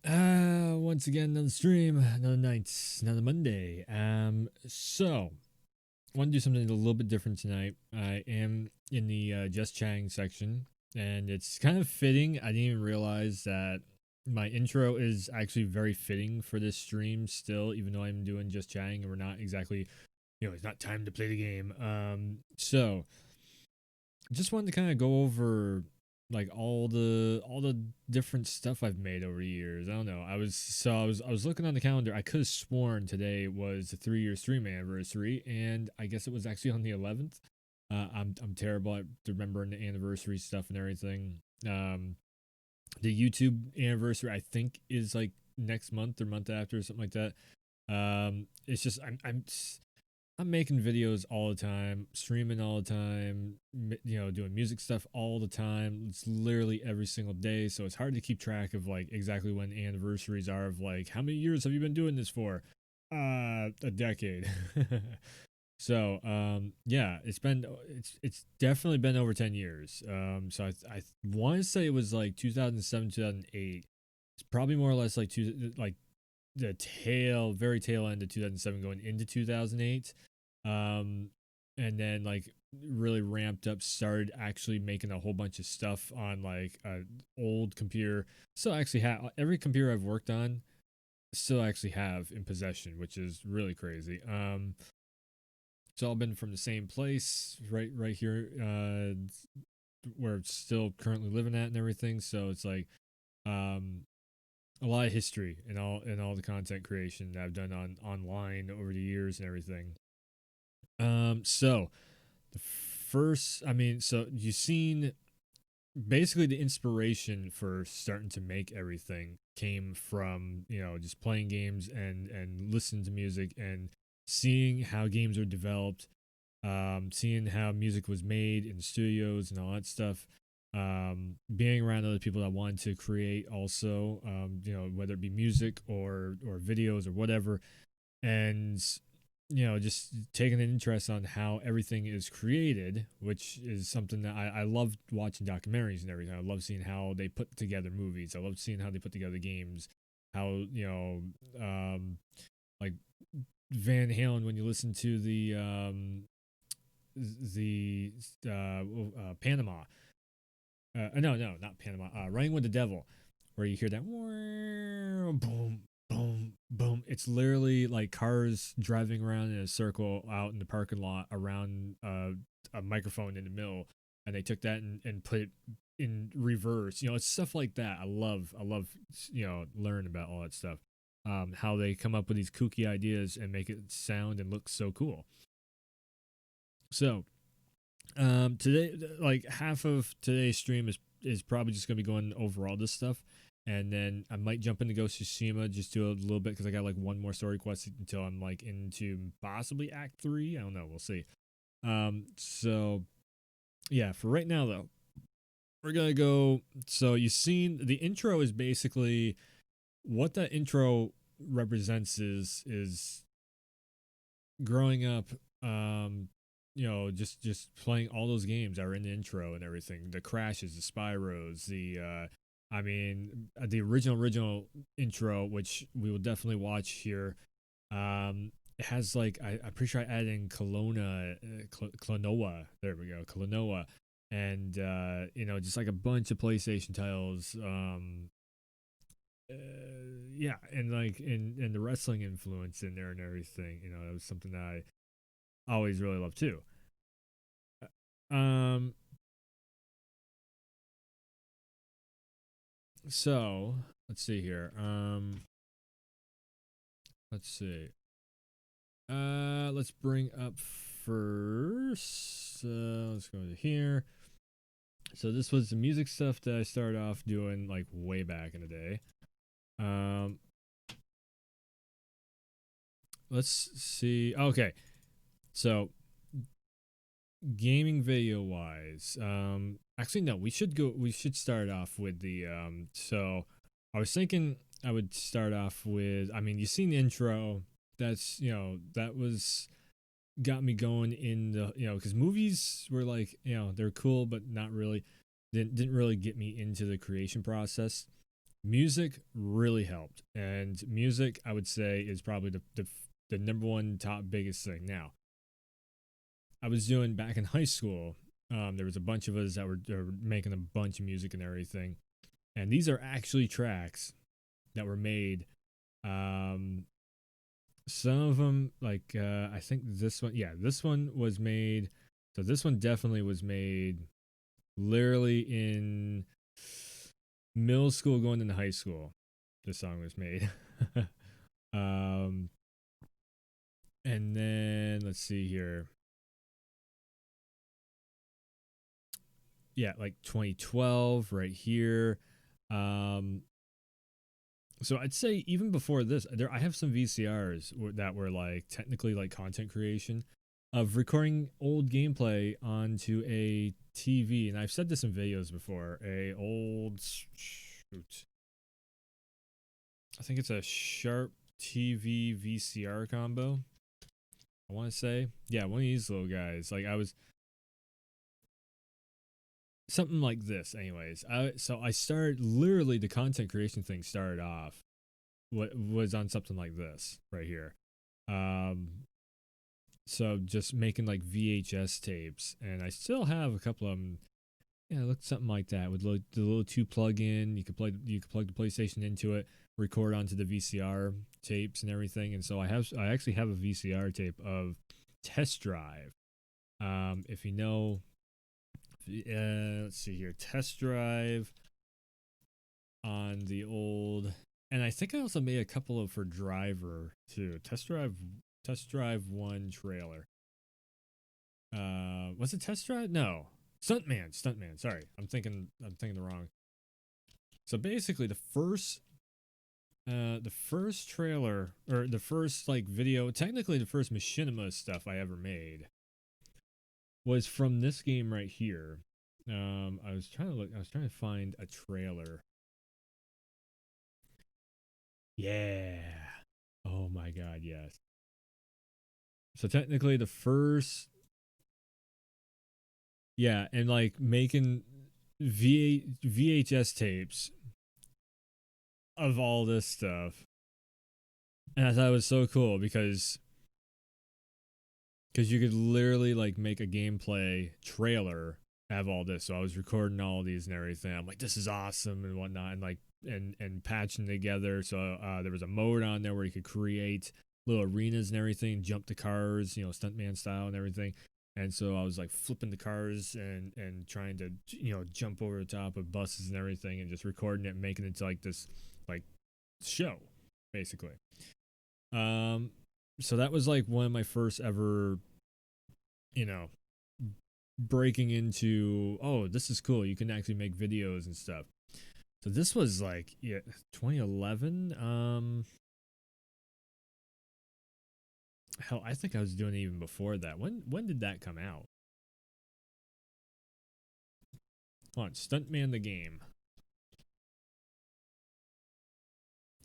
right. Once again, another stream, another night, another Monday. So I want to do something a little bit different tonight. I am in the just chatting section, and it's kind of fitting. I didn't even realize that my intro is actually very fitting for this stream still, even though I'm doing just chatting and we're not exactly, it's not time to play the game. So just wanted to kind of go over like all the different stuff I've made over the years. I don't know. I was looking on the calendar. I could have sworn today was the 3 year stream anniversary, and I guess it was actually on the 11th. I'm terrible at remembering the anniversary stuff and everything. The YouTube anniversary I think is like next month or month after or something like that. It's just I'm making videos all the time, streaming all the time, doing music stuff all the time. It's literally every single day, so it's hard to keep track of like exactly when anniversaries are of like how many years have you been doing this for? A decade. So, yeah, it's definitely been over 10 years. So I want to say it was like 2007, 2008. It's probably more or less like like the very tail end of 2007 going into 2008. um and then like really ramped up, started actually making a whole bunch of stuff on like a old computer. Still actually have every computer I've worked on, still actually have in possession, which is really crazy. It's all been from the same place, right here, where I'm still currently living at and everything. So it's like um a lot of history and all the content creation that I've done online over the years and everything. So the first, I mean, so you've seen basically the inspiration for starting to make everything came from just playing games and listening to music and seeing how games are developed, seeing how music was made in studios and all that stuff. Being around other people that wanted to create also, whether it be music or videos or whatever, and just taking an interest on how everything is created, which is something that I love watching documentaries and everything. I love seeing how they put together movies. I love seeing how they put together games. How like Van Halen, when you listen to the Panama. No, not Panama. Running with the Devil, where you hear that boom, boom, boom. It's literally like cars driving around in a circle out in the parking lot around a microphone in the middle, and they took that and put it in reverse. It's stuff like that. I love, learn about all that stuff. How they come up with these kooky ideas and make it sound and look so cool. So today, like half of today's stream is probably just gonna be going over all this stuff, and then I might jump into Ghost of Tsushima, just do a little bit because I got like one more story quest until I'm like into possibly Act 3. I don't know, we'll see. So yeah, for right now though, we're gonna go. So you've seen the intro is basically what that intro represents is growing up, just playing all those games that are in the intro and everything, the Crashes, the Spyros, the original intro, which we will definitely watch here. It has like I'm pretty sure I added in Klonoa, there we go, Klonoa, and just like a bunch of PlayStation titles. Yeah, and like in the wrestling influence in there and everything, that was something that I always really loved too. Um, so let's see here. Let's see. Let's bring up first. Let's go to here. So this was the music stuff that I started off doing like way back in the day. Um, let's see. Okay, so gaming video wise, actually no, we should start off with the so I was thinking I would start off with, I mean, you've seen the intro. That's that was got me going in the, because movies were like, they're cool but not really. didn't really get me into the creation process. Music really helped, and music I would say is probably the number one top biggest thing. Now, I was doing back in high school. There was a bunch of us that were making a bunch of music and everything, and these are actually tracks that were made. Um, some of them, like I think this one, yeah, this one was made. So this one definitely was made literally in middle school, going into high school. This song was made. um, and then let's see here. Yeah, like 2012 right here. Um, so I'd say even before this, there I have some VCRs that were like technically like content creation of recording old gameplay onto a TV, and I've said this in videos before. A old shoot, I think it's a Sharp TV VCR combo. I want to say, yeah, one of these little guys. Like I was something like this, anyways. So I started literally the content creation thing started off what was on something like this right here. Um, so just making like VHS tapes, and I still have a couple of them. Yeah, it looked something like that with the little two plug in. You could plug the PlayStation into it, record onto the VCR tapes and everything. And so I actually have a VCR tape of Test Drive. If you know, let's see here, Test Drive on the old, and I think I also made a couple of for Driver too. Test Drive 1 trailer. Was it Test Drive? No. Stuntman. Sorry. I'm thinking the wrong. So basically the first trailer, or the first like video, technically the first machinima stuff I ever made was from this game right here. I was trying to find a trailer. Yeah. Oh my god, yes. So technically the first, yeah, and like making VHS tapes of all this stuff. And I thought it was so cool because you could literally like make a gameplay trailer have all this. So I was recording all these and everything. I'm like, this is awesome and whatnot, and like and patching together. So there was a mode on there where you could create little arenas and everything, jump the cars, stuntman style and everything. And so I was like flipping the cars and trying to jump over the top of buses and everything, and just recording it and making it to like this like show basically. Um, so that was like one of my first ever, you know, breaking into, oh, this is cool. You can actually make videos and stuff. So this was like, yeah, 2011. Hell, I think I was doing it even before that. When did that come out? Hold on, Stuntman the game.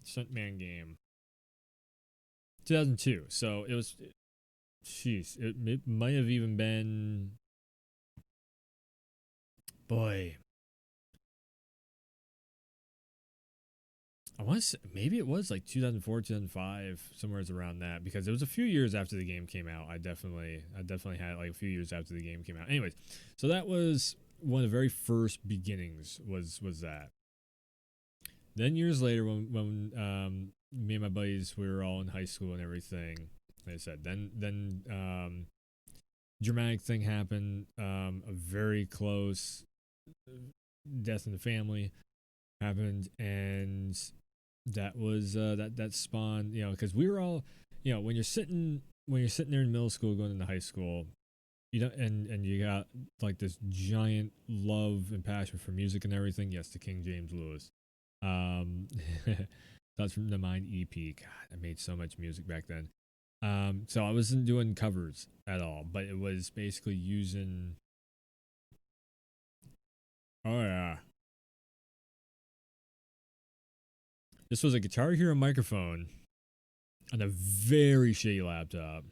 Stuntman game. 2002. So it was, jeez, it might have even been, boy, I want to say maybe it was like 2004, 2005, somewhere around that, because it was a few years after the game came out. I definitely had like a few years after the game came out. Anyways, so that was one of the very first beginnings was that. Then years later, when me and my buddies, we were all in high school and everything, like I said, then dramatic thing happened. A very close death in the family happened, and that was that spawned, because we were all, when you're sitting there in middle school going into high school, and you got like this giant love and passion for music and everything. Yes, to King James Lewis. um that's from the Mind EP. God, I made so much music back then. So I wasn't doing covers at all, but it was basically using, oh yeah, this was a Guitar Hero microphone on a very shitty laptop.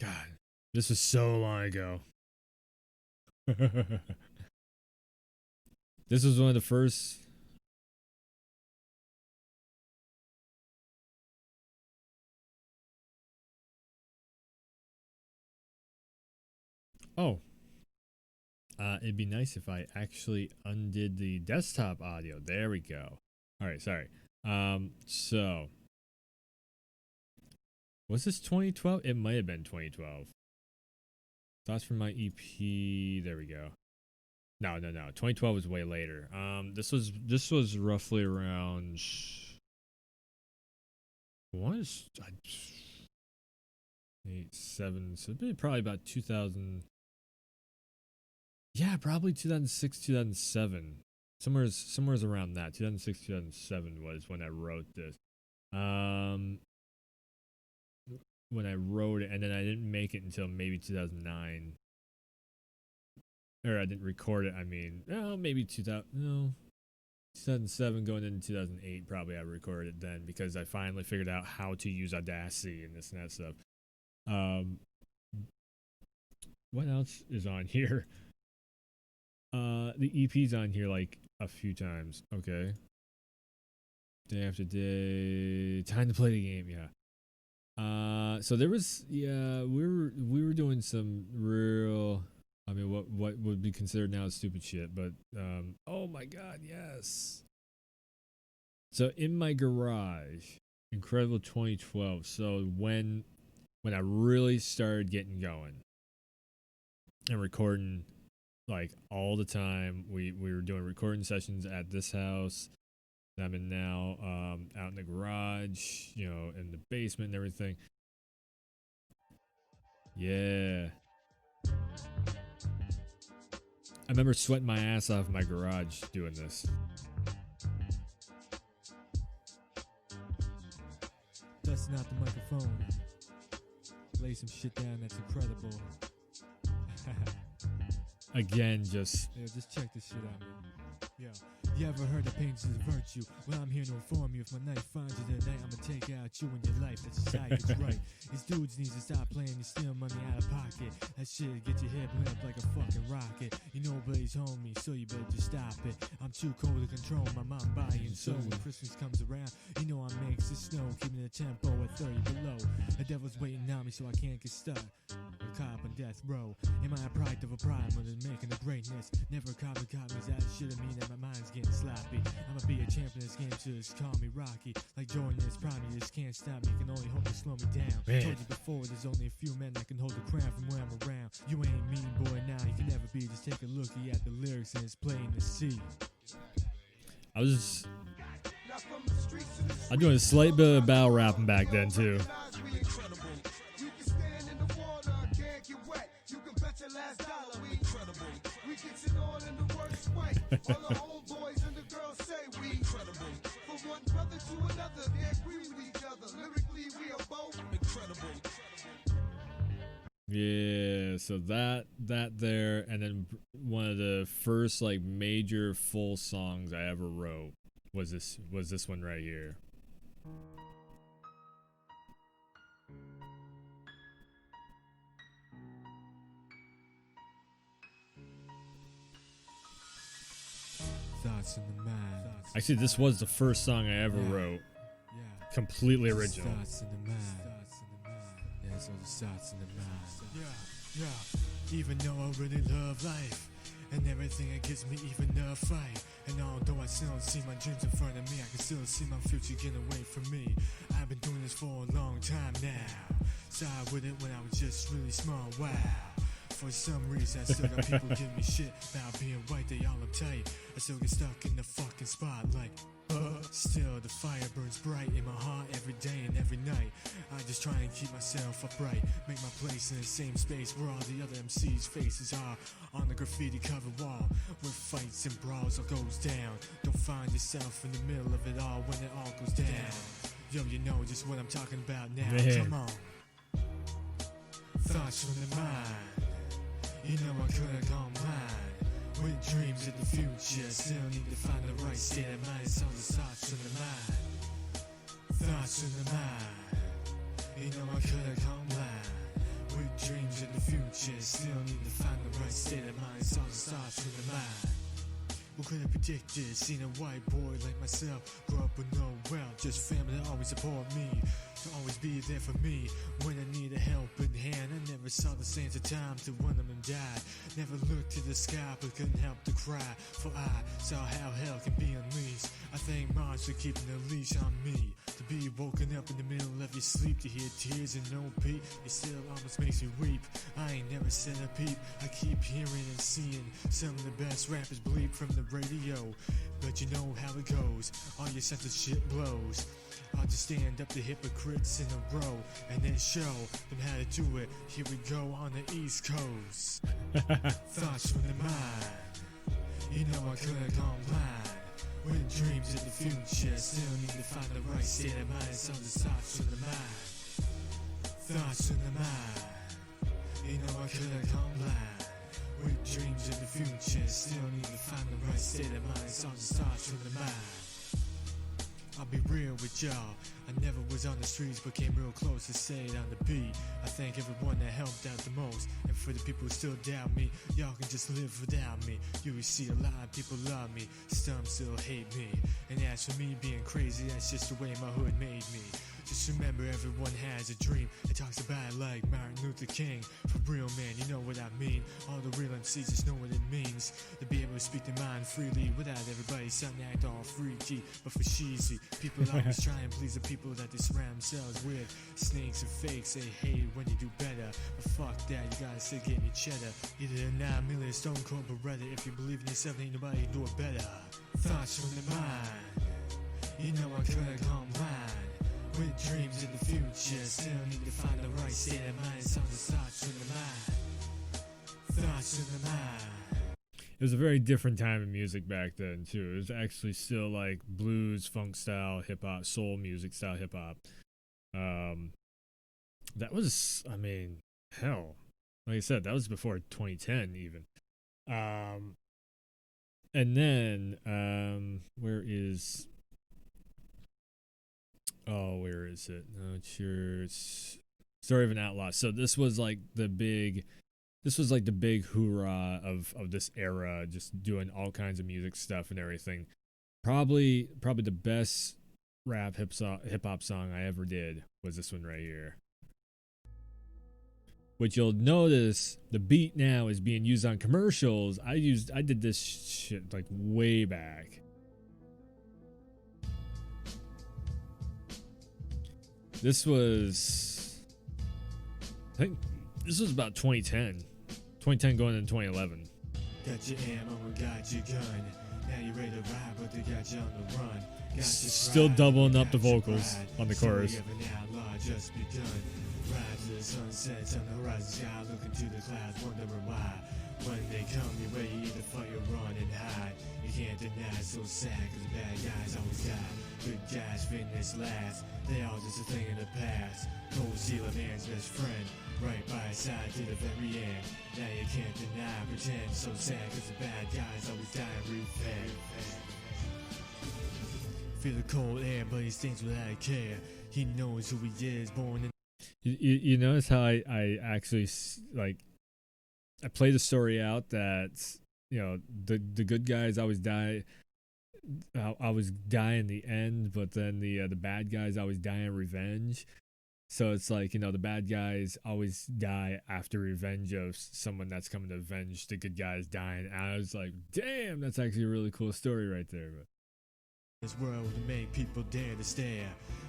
God, this was so long ago. This was one of the first. Oh, it'd be nice if I actually undid the desktop audio. There we go. All right, sorry. So was this 2012? It might have been 2012. Thoughts from my EP. There we go. No. 2012 was way later. This was roughly around. Was 8, 7. So it'd be probably about 2000. Yeah, probably 2006, 2007. Somewhere's around that. 2006, 2007 was when I wrote this. When I wrote it, and then I didn't make it until maybe 2009. Or I didn't record it. I mean, maybe 2007 going into 2008. Probably I recorded it then because I finally figured out how to use Audacity and this and that stuff. What else is on here? The EP's on here like a few times. Okay. Day after day. Time to play the game. Yeah. So there was, we were doing some real, I mean, what would be considered now stupid shit, but oh my god, yes. So in my garage, incredible 2012. So when I really started getting going and recording like all the time, we were doing recording sessions at this house that I'm in now, out in the garage, in the basement and everything. Yeah. I remember sweating my ass off in my garage doing this. Dusting out the microphone. Lay some shit down that's incredible. Again, just check this shit out, man. Yeah. You ever heard that pain is a virtue? Well, I'm here to inform you. If my knife finds you tonight, I'ma take out you and your life. That's society, it's right. These dudes need to stop playing and steal money out of pocket. That shit get your head lit up like a fucking rocket. You know nobody's homie, so you better just stop it. I'm too cold to control my mind, body, and soul. When Christmas comes around, you know I makes it snow, keeping the tempo at 30 below. The devil's waiting on me, so I can't get stuck. A cop on death row. Am I a product of a prime or is making a greatness? Never caught me that shouldn't mean that my mind's getting sloppy. I'ma be a champion in this game, so just call me Rocky. Like Jordan is prime, you just can't stop me. Can only hope to slow me down. Man. Told you before, there's only a few men that can hold the crown from where I'm around. You ain't mean boy now, you can never be. Just take a look at the lyrics and it's plain to see. I'm doing a slight bit of battle rapping back then too. Yeah, so that there, and then one of the first like major full songs I ever wrote was this one right here. Thoughts in the mind. Actually, this was the first song I ever wrote. Yeah. Completely original. Thoughts in the mind. Yeah, so the thoughts in the mind. Yeah. Even though I really love life and everything that gives me even a fight. And although I still don't see my dreams in front of me, I can still see my future getting away from me. I've been doing this for a long time now. Started with it when I was just really small. Wow. For some reason, I still got people giving me shit about being white, they all uptight. I still get stuck in the fucking spotlight. Still, the fire burns bright in my heart every day and every night. I just try and keep myself upright, make my place in the same space where all the other MCs' faces are. On the graffiti covered wall, where fights and brawls all goes down. Don't find yourself in the middle of it all when it all goes down. Yo, you know just what I'm talking about now. Man. Come on. Thoughts from the mind. You know I could've gone blind with dreams of the future. Still need to find the right state of mind. It's all the thoughts in the mind. Thoughts in the mind. You know I could've gone blind with dreams in the future, still need to find the right state of mind. It all starts from the mind. Who could have predicted seeing a white boy like myself grow up with no wealth? Just family to always support me, to always be there for me when I need a helping hand. I never saw the sands of time till one of them died. Never looked to the sky but couldn't help to cry, for I saw how hell can be unleashed. I thank Mars for keeping a leash on me. To be woken up in the middle of your sleep, to hear tears and no beat, it still almost makes you weep. I ain't never said a peep. I keep hearing and seeing some of the best rappers bleep from the radio, but you know how it goes. All your censorship blows. I'll just stand up to hypocrites in a row and then show them how to do it. Here we go on the East Coast. Thoughts from the mind. You know I couldn't go blind. With dreams of the future, still need to find the right state of mind. It's all the thoughts from the mind. Thoughts from the mind. You know I couldn't go blind. With dreams of the future, still need to find the right state of mind. It's all the thoughts from the mind. I'll be real with y'all. I never was on the streets but came real close to say it on the beat. I thank everyone that helped out the most, and for the people who still doubt me, y'all can just live without me. You will see a lot of people love me, some still hate me. And as for me being crazy, that's just the way my hood made me. Just remember everyone has a dream. It talks about it like Martin Luther King. For real, man, you know what I mean. All the real MCs just know what it means to be able to speak their mind freely without everybody sounding act all freaky. But for cheesy, people always try and please the people that they surround themselves with. Snakes and fakes, they hate when you do better. But fuck that, you gotta still get me cheddar. Either a 9 million Stone Cold Beretta. If you believe in yourself, ain't nobody can do it better. Thoughts from the mind. You know I couldn't come blind. With dreams in the future, still need to find the right state of mind. It's all the thoughts from the mind. Thoughts from the mind. It was a very different time in music back then too. It was actually still like blues, funk style, hip hop, soul music style hip hop. That was, I mean, hell, like I said, that was before 2010 even. And then where is it? No, it's Story of an Outlaw. So this was like the big hoorah of this era, just doing all kinds of music stuff and everything. Probably the best rap hip hop song I ever did was this one right here. Which you'll notice the beat now is being used on commercials. I did this shit like way back. This was, I think this was about 2010 going into 2011. Got your ammo and got your gun. Now you ready to ride, but they got you on the run. Still doubling up the vocals on the chorus. Just begun. Ride to the sunsets on the horizon sky, looking to the clouds, wondering why. When they come your way, you either fight or run and hide. You can't deny it's so sad, cause the bad guys always die. Good guys finish last, they all just a thing in the past. Cold Steel, a man's best friend, right by his side to the very end. Now you can't deny, pretend so sad, cause the bad guys always die in revenge. Feel the cold air, but he stings without a care. He knows who he is, born in. You notice how I actually like, I play the story out that, you know, the good guys always die. Always die in the end, but then the bad guys always die in revenge. So it's like, you know, the bad guys always die after revenge of someone that's coming to avenge the good guys dying. And I was like, damn, that's actually a really cool story right there. But this world to make people dare to stare.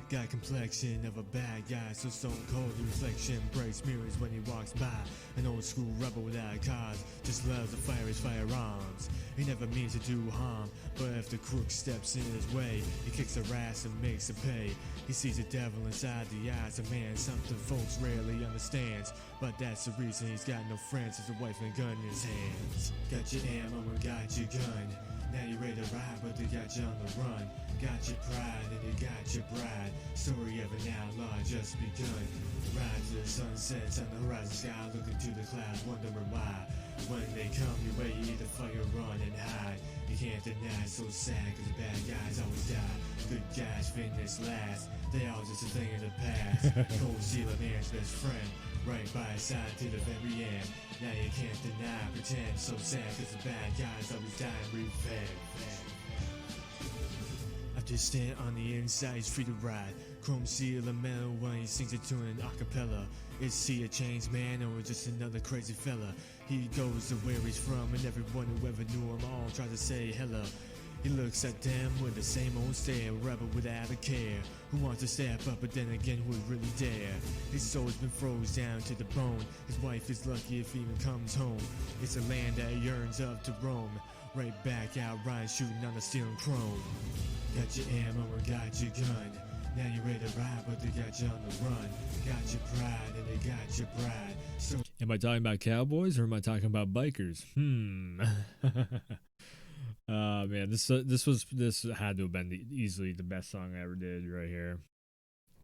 Got complexion of a bad guy, so stone cold the reflection breaks mirrors when he walks by. An old school rebel without a cause, just loves to fire his firearms. He never means to do harm, but if the crook steps in his way, he kicks their ass and makes them pay. He sees the devil inside the eyes of man, something folks rarely understands. But that's the reason he's got no friends, is a wife and gun in his hands. Got your ammo and got your gun. Now you're ready to ride, but they got you on the run. Got your pride and you got your bride. Story of an outlaw just begun. Ride to the sunsets on the horizon sky, looking to the clouds, wondering why. When they come your way, you either fight or run and hide. You can't deny, so sad, cause the bad guys always die. Good guys finish last, they all just a thing in the past. Cold Steel, a man's best friend, right by his side to the very end. Now you can't deny, pretend, so sad, cause the bad guys always die and revenge. I just stand on the inside, it's free to ride. Chrome Seal, a metal when he sings it to an acapella. Is he a changed man or just another crazy fella? He goes to where he's from, and everyone who ever knew him all tries to say hello. He looks at them with the same old stare, rebel without a care, who wants to step up but then again who would really dare. His soul's been froze down to the bone, his wife is lucky if he even comes home. It's a land that yearns up to roam, right back out riding shooting on the steel and chrome. Got your ammo and got your gun, now you're ready to ride but they got you on the run. Got your pride and they got your pride. So Am I talking about cowboys or am I talking about bikers? Man, this had to have been easily the best song I ever did right here.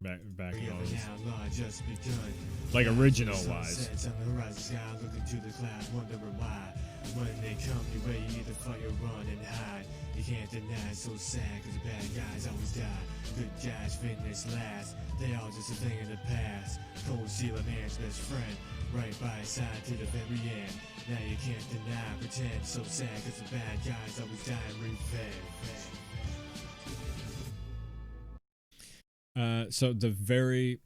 Back in all this. just begun. Like original wise. Sunsets on the horizon sky, looking to the clouds, wondering why. When they come your way, you either fight or run and hide. You can't deny, so sad, cause the bad guys always die. Good guys finish last, they all just a thing in the past. Cold Steel, a man's best friend, right by his side to the very end. Now you can't deny, pretend, so sad, cause the bad guys always die and revenge. So the very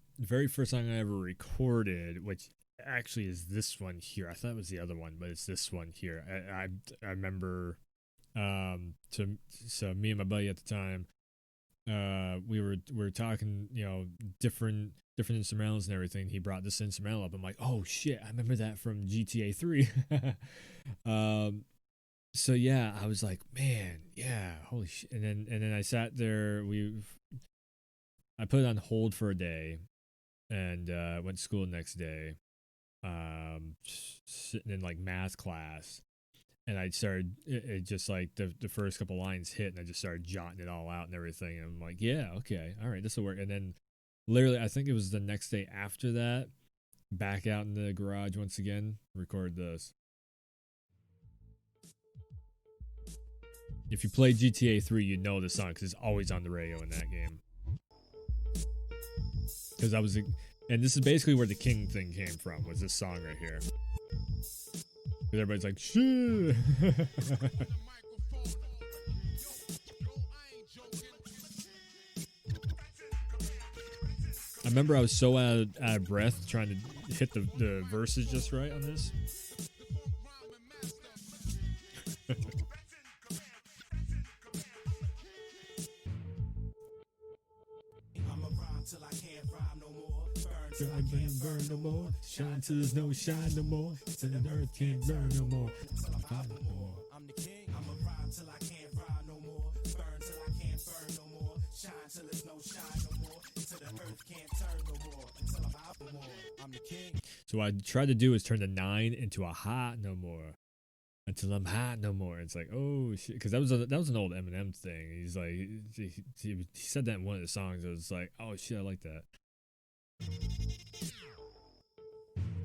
first song I ever recorded, which actually is this one here. I thought it was the other one, but it's this one here. I remember, so me and my buddy at the time, we were talking, different instrumentals and everything. He brought this instrumental up. I'm like, oh shit, I remember that from GTA 3. So yeah, I was like, man, yeah, holy shit. And then I sat there. I put it on hold for a day, and went to school the next day. Sitting in like math class, and I started it just like the first couple lines hit, and I just started jotting it all out and everything. And I'm like, yeah, okay, all right, this will work. And then literally, I think it was the next day after that, back out in the garage once again, record this. If you play GTA 3, you know the song because it's always on the radio in that game. Because and this is basically where the King thing came from, was this song right here. Because everybody's like, shit. I remember I was so out of breath trying to hit the verses just right on this. Burn no more, shine till there's no shine no more, till the earth can't burn no more. I'm the king, I'ma ride till I can't ride no more, burn till I can't burn no more, shine till there's no shine no more, till the earth can't turn no more, until I'm out no more. I'm the king. So what I tried to do is turn the 9 into a hot no more. Until I'm hot no more. It's like, oh shit, because that was an old Eminem thing. He's like, he said that in one of the songs. It was like, oh shit, I like that.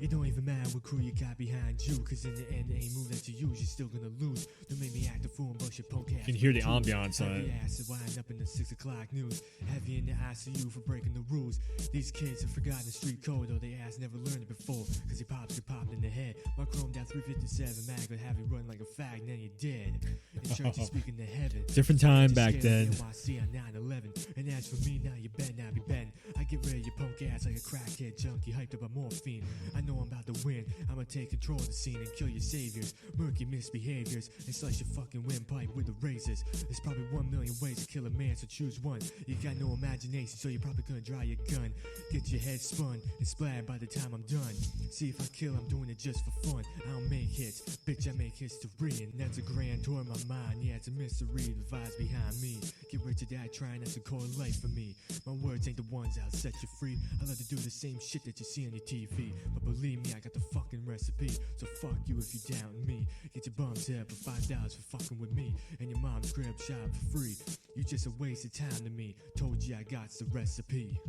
It don't even matter what crew you got behind you, cause in the end, the ain't move that you use, you're still gonna lose. Don't make me act a fool and bust your punk ass. You can hear the ambiance on it. Heavy acid wind up in the 6 o'clock news. Heavy in the ICU for breaking the rules. These kids have forgotten the street code, though they ass never learned it before. Cause he pops get popped in the head. My chrome down 357 mag would have you run like a fag, and then you're dead. In church, he's speaking to heaven. Different time back then. NYC on 9/11. And as for me, now you bet not be betting. I get rid of your punk ass like a crackhead junkie hyped up on morphine. I know I'm about to win. I'ma take control of the scene and kill your saviors, murky misbehaviors, and slice your fucking windpipe with the razors. There's probably 1 million ways to kill a man, so choose one. You got no imagination, so you're probably gonna draw your gun. Get your head spun and splattered by the time I'm done. See if I kill, I'm doing it just for fun. I don't make hits, bitch, I make history, and that's a grand tour in my mind. Yeah, it's a mystery, the vibes behind me. Get rich or die trying, that's a core life for me. My words ain't the ones that'll set you free. I love to do the same shit that you see on your TV, but believe me, I got the fucking recipe. So fuck you if you doubt me. Get your bums up for $5 for fucking with me, and your mom's crib shop for free. You just a waste of time to me. Told you I got the recipe.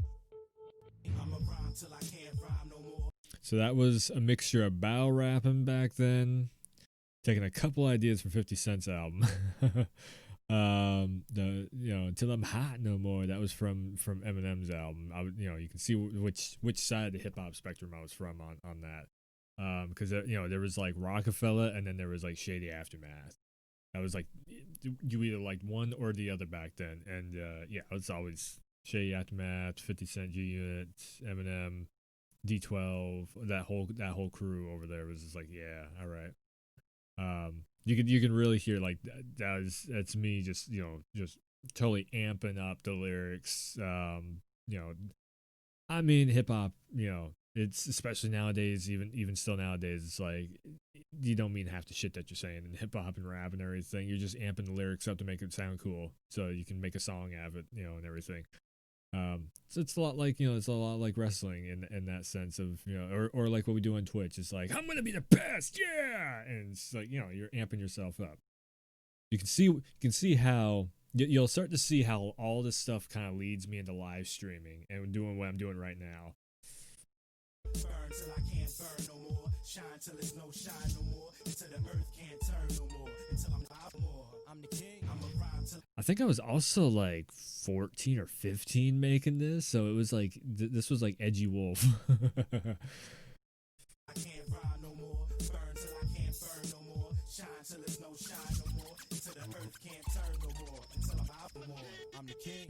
I'ma rhyme till I can't rhyme no more. So that was a mixture of battle rapping back then taking a couple ideas from 50 Cent's album. The Until I'm Hot No More, that was from Eminem's album. You can see which side of the hip hop spectrum I was from on that. Because there was like Rockefeller, and then there was like Shady Aftermath. I was like, you either liked one or the other back then, and it's always Shady Aftermath, 50 Cent, G Unit, Eminem, D12, that whole crew over there was just like, yeah, all right. You can really hear like that's me just just totally amping up the lyrics. I mean, hip hop, it's especially nowadays, even still nowadays, it's like you don't mean half the shit that you're saying in hip hop and rap and everything. You're just amping the lyrics up to make it sound cool, so you can make a song out of it, and everything. So it's a lot like wrestling in that sense of or like what we do on Twitch. It's like, I'm gonna be the best, yeah, and it's like you're amping yourself up. You can see how you'll start to see how all this stuff kind of leads me into live streaming and doing what I'm doing right now. Burn till I can't burn no more. Shine till there's no shine no more. Until the earth can't turn no more. Until I'm out more. I'm the king. I'm a rhyme till I think I was also like 14 or 15 making this, so it was like this was like Edgy Wolf. I can't rhyme no more. Burn till I can't burn no more. Shine till there's no shine no more. Until the earth can't turn no more. Until I'm out no more. I'm the king.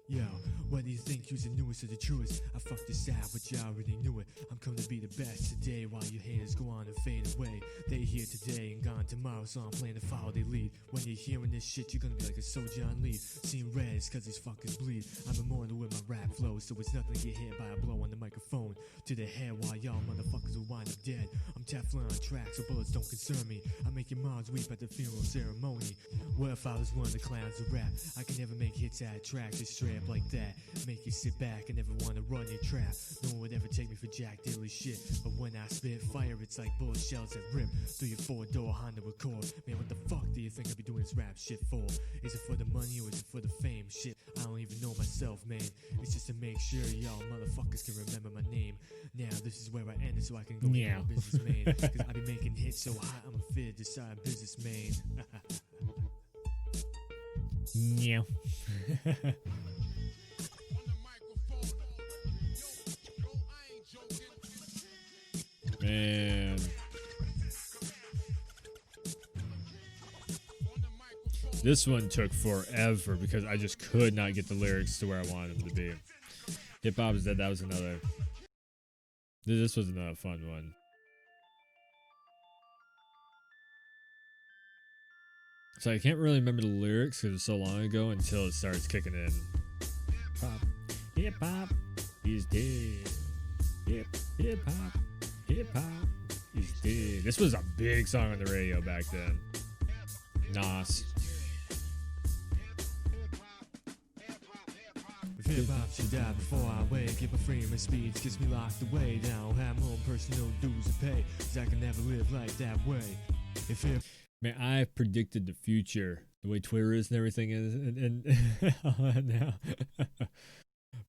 Yo, what do you think? You's the newest of the truest. I fucked this out, but you already knew it. I'm coming to be the best today while your haters go on and fade away. They here today and gone tomorrow, so I'm playing to follow their lead. When you're hearing this shit, you're gonna be like a soldier on lead. Seeing red is cause these fuckers bleed. I'm immortal with my rap flow, so it's nothing to get hit by a blow on the microphone to the head while y'all motherfuckers will wind up dead. I'm Teflon on track, so bullets don't concern me. I make your moms weep at the funeral ceremony. What if I was one of the clowns of rap? I can never make hits out of tracks just straight up like that. Make you sit back and never wanna run your trap. No one would ever take me for Jack Dilly shit. But when I spit fire, it's like bullet shells that rip through your four-door Honda Accord. Man, what the fuck do you think I be doing this rap shit for? Is it for the money or is it for the fame? Shit, I don't even know myself, man. It's just to make sure y'all motherfuckers can remember my name. Now this is where I end it so I can go Yeah. into businessman. Cause I be making hits so hot, I'm a fit decide businessman. Yeah. Man. This one took forever because I just could not get the lyrics to where I wanted them to be. Hip Hop is Dead, that was another. This was another fun one. So I can't really remember the lyrics because it was so long ago until it starts kicking in. Hip hop is dead. Hip hop is dead. This was a big song on the radio back then. Nas. If hip-hop should die before I wake, if my freedom of speech gets me locked away, then I don't have my own personal dues to pay, cause I can never live life that way. If hip Man, I predicted the future, the way Twitter is and everything is, and now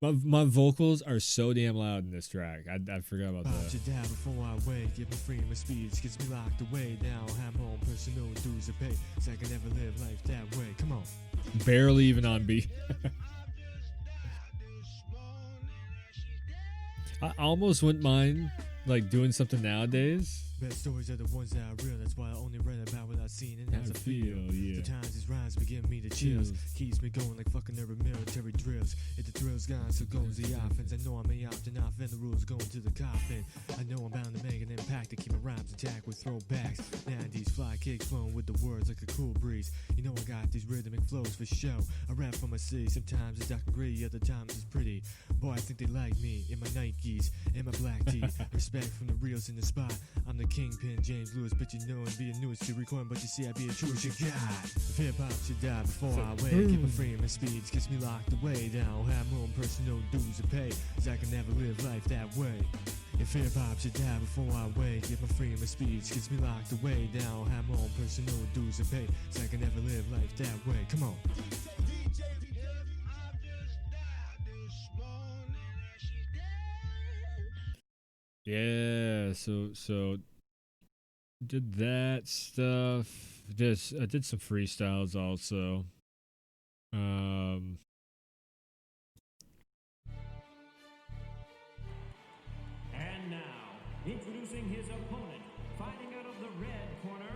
my vocals are so damn loud in this track. I forgot about hip-hop that. should die before I wake, if my freedom of speech gets me locked away, then I don't have my own personal dues to pay, cause I can never live life that way. Come on. Barely even on beat. I almost wouldn't mind like doing something nowadays. Best stories are the ones that are real, that's why I only write about what I've seen and as I feel. Yeah. The times these rhymes be giving me the chills, keeps me going like fucking urban military drills. If the thrill's gone, so goes the offense. I know I may opt off and the rules going to the coffin. I know I'm bound to make an impact to keep my rhymes intact with throwbacks. 90s fly kicks flowing with the words like a cool breeze. You know I got these rhythmic flows for show. I rap for my city, sometimes it's dark and gritty, other times it's pretty. Boy, I think they like me in my Nikes and my black tee. Respect from the reals in the spot. I'm the kingpin, James Lewis, but you know and be a newest to recording, but you see I be a true shit guy. If hip hop should die before I wake, if my freedom and speeds gets me locked away, then I don't have my own personal dues to pay, cause I can never live life that way. If hip hop should die before I wake, if my freedom of speech gets me locked away, then I don't have my own personal dues to pay, cause I can never live life that way. Come on. Yeah, so did that stuff. Just I did some freestyles also. And now, introducing his opponent, fighting out of the red corner.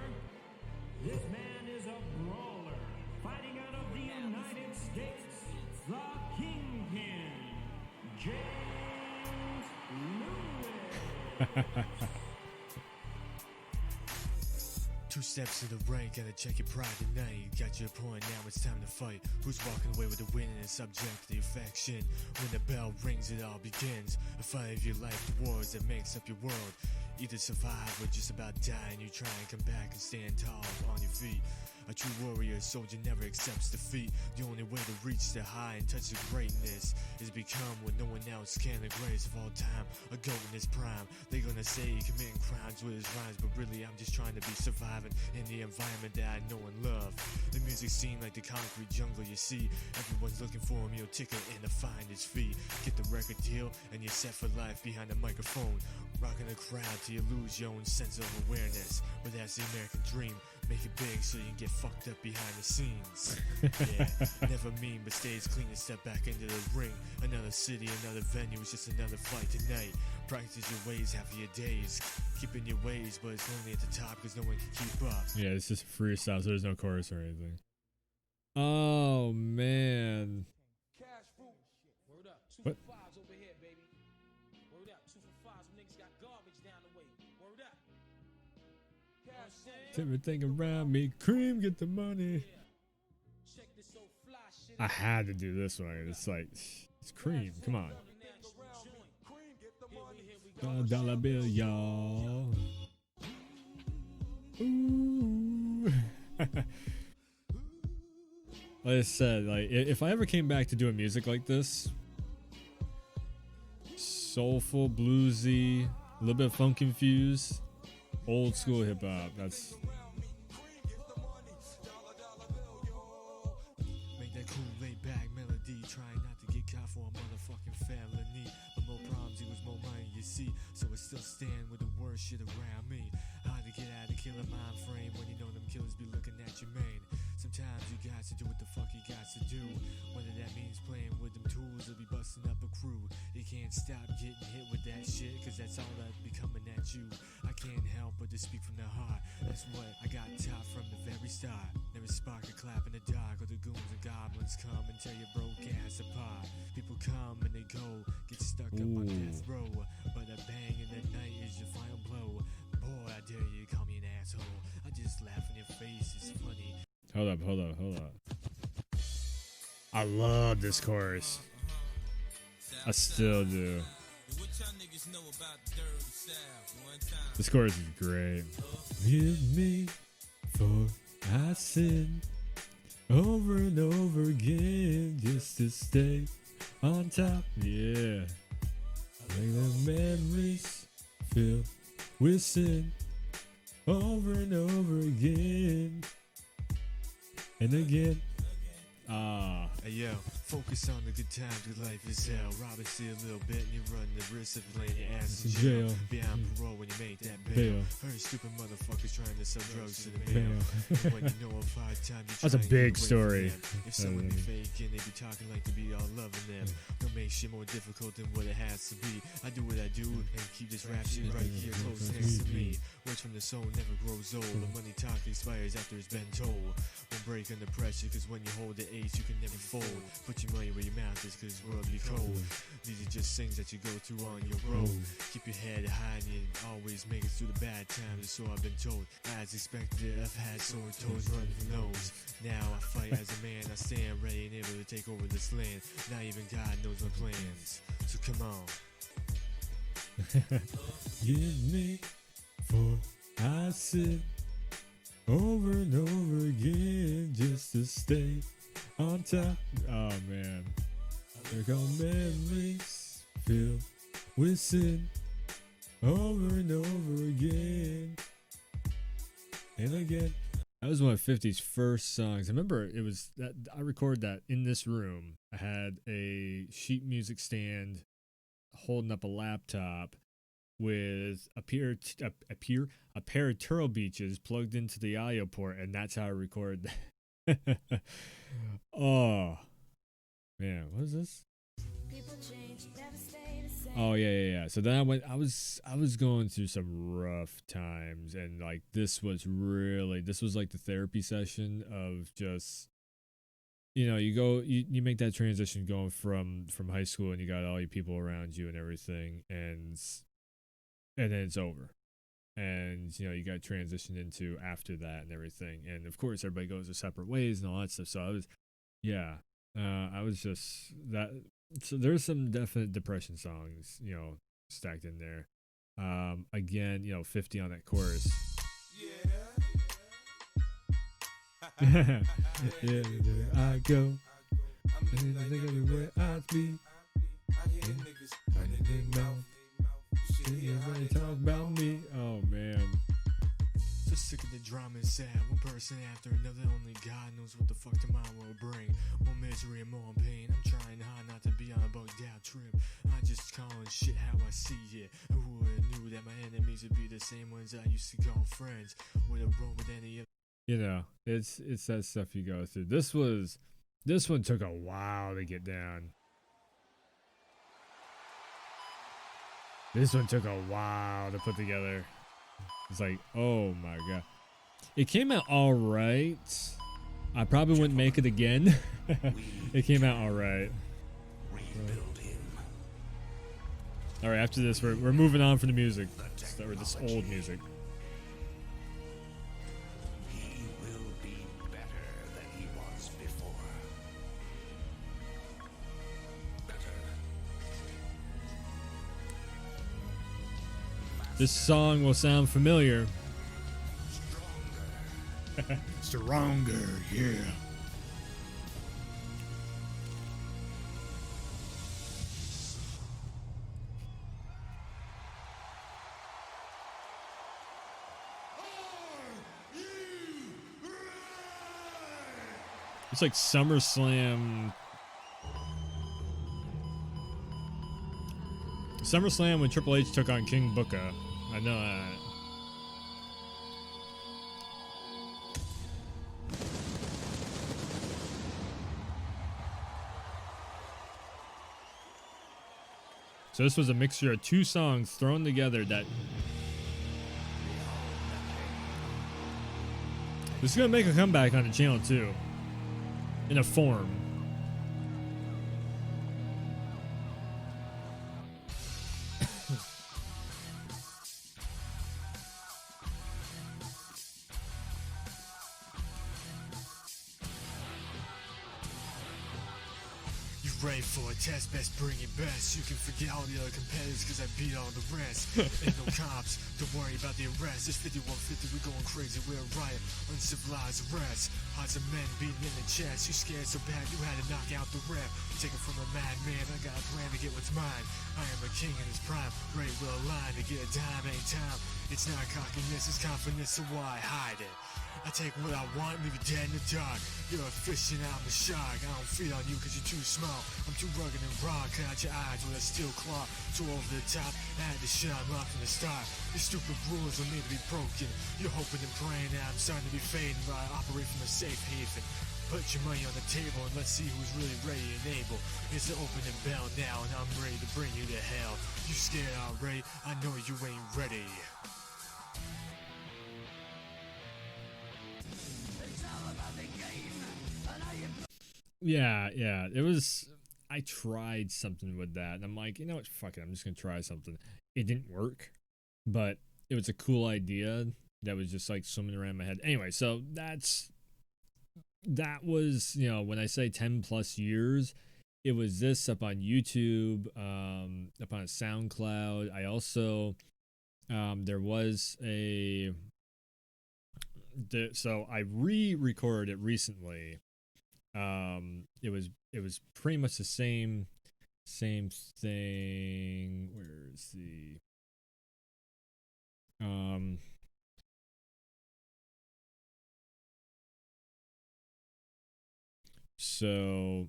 This man is a brawler, fighting out of the United States, the Kingpin, James Lewis. 2 steps to the ring, gotta check your pride tonight. Got your point, now it's time to fight. Who's walking away with the win and subject to the affection? When the bell rings, it all begins. A fight of your life, the wars that makes up your world. Either survive or just about die, and you try and come back and stand tall on your feet. A true warrior, soldier never accepts defeat. The only way to reach the high and touch the greatness is become what no one else can. The greatest of all time, a goat in his prime. They gonna say he committing crimes with his rhymes, but really I'm just trying to be surviving in the environment that I know and love. The music scene like the concrete jungle, you see. Everyone's looking for a meal ticket and to find his feet. Get the record deal and you're set for life behind the microphone. Rocking the crowd till you lose your own sense of awareness. But that's the American dream. Make it big so you can get fucked up behind the scenes. Yeah, never mean but stays clean and step back into the ring. Another city, another venue, it's just another fight tonight. Practice your ways half of your days. Keeping your ways, but it's only at the top because no one can keep up. Yeah, it's just freestyle, so there's no chorus or anything. Oh man. Word up. 2 What? for 5s over here, baby. Word up. 2 for 5s. Niggas got garbage down the way. Word up. Everything around me, cream, get the money. Check this old fly shit. I had to do this one. It's like, it's cream. Come on. Dollar bill, y'all. Ooh. Like I said, like if I ever came back to doing music like this, soulful, bluesy, a little bit funk infused, old school hip hop. That's Make that cool laid back melody. Try not to get caught for a motherfucking felony. But more problems equals more money, you see. So I still stand with the worst shit around me. Hard to get out of the killer mind frame when you know them killers be looking at your main. Sometimes you got to do what the fuck you got to do. Whether that means playing with them tools or be busting up a crew. You can't stop getting hit with that shit, cause that's all that be coming at you. I can't help but to speak from the heart. That's what I got taught from the very start. Never spark a clap in the dark, or the goons and goblins come and tear your broke ass apart. People come and they go, get stuck up on death row. But a bang in the night is your final blow. Boy, I dare you call me an asshole. I just laugh in your face, it's funny. hold up. I love this chorus. I still do. This chorus is great. Forgive me for I sin over and over again just to stay on top. Yeah. Make the memories fill with sin over and over again and again. Hey yo, focus on the good times, cause life is hell. Rob and steal a little bit and you run the risk of laying your ass in jail. Behind parole when you make that bail. Heard stupid motherfuckers trying to sell drugs to the bail. When you know of hard time, you That's a try and big get away from story. them. If someone be faking, they be talking like to be all loving them. Don't make shit more difficult than what it has to be. I do what I do and keep this rap shit right here close next to me. Words from the soul never grows old. The money talk expires after it's been told. Won't break under pressure, cause when you hold the ace, you can never fold. Put your money where your mouth is, cause the world be cold. These are just things that you go through on your road. Keep your head high and you always make it through the bad times, so I've been told. As expected, I've had sore toes running from those. Now I fight as a man, I stand ready and able to take over this land. Now even God knows my plans, so come on. Give me for I sin over and over again just to stay on top. Oh man. Here come memories filled with sin over and over again and again. That was one of 50's first songs. I remember it was that I recorded that in this room. I had a sheet music stand holding up a laptop, with a pair of Turtle Beaches plugged into the audio port, and that's how I record. Oh man, what is this? Oh yeah. So then I was going through some rough times, and like this was like the therapy session of just, you make that transition going from high school, and you got all your people around you and everything, and then it's over. And you got transitioned into after that and everything, and of course everybody goes their separate ways and all that stuff. So I was just that. So there's some definite depression songs, stacked in there. Again, 50 on that chorus. Yeah, there I go. And everywhere I be. I hear niggas running their mouth. Everybody talk about me. Oh man. So sick of the drama and sad. One person after another, only God knows what the fuck tomorrow will bring. More misery and more pain. I'm trying hard not to be on a bugged out trip. I just calling shit how I see it. Who would've knew that my enemies would be the same ones I used to call friends? Would've rolled with any of It's that stuff you go through. This one took a while to get down. This one took a while to put together. It's like, oh my god. It came out alright. I probably wouldn't make it again. It came out alright. Alright, after this, we're moving on from the music. Start with this old music. He will be better than he was before. This song will sound familiar. Stronger, yeah. It's like SummerSlam. SummerSlam when Triple H took on King Booker. I know that. So this was a mixture of two songs thrown together that... This is going to make a comeback on the channel too. In a form. Ready for a test, best bring your best. You can forget all the other competitors cause I beat all the rest. Ain't no cops, don't worry about the arrest. It's 5150, we going crazy, we're a riot. Uncivilized arrest. Hearts of men beating in the chest. You scared so bad you had to knock out the rep. Take it from a madman, I got a plan to get what's mine. I am a king in his prime, ready with a line to get a dime anytime. It's not cockiness, it's confidence, so why hide it? I take what I want, leave you dead in the dark. You're a fish and I'm a shark. I don't feed on you cause you're too small. I'm too rugged and raw, cut out your eyes with a steel claw. Too over the top, I had to shit on rock from the start. Your stupid rules will need to be broken. You're hoping and praying that I'm starting to be fading, but I operate from a safe haven. Put your money on the table and let's see who's really ready and able. It's the opening bell now and I'm ready to bring you to hell. You scared already? I know you ain't ready. Yeah. It was... I tried something with that, and I'm like, you know what? Fuck it. I'm just going to try something. It didn't work, but it was a cool idea that was just like swimming around my head. Anyway, so that was, when I say 10 plus years, it was this up on YouTube, up on SoundCloud. I also, there was so I re-recorded it recently. It was pretty much the same thing. Where's the so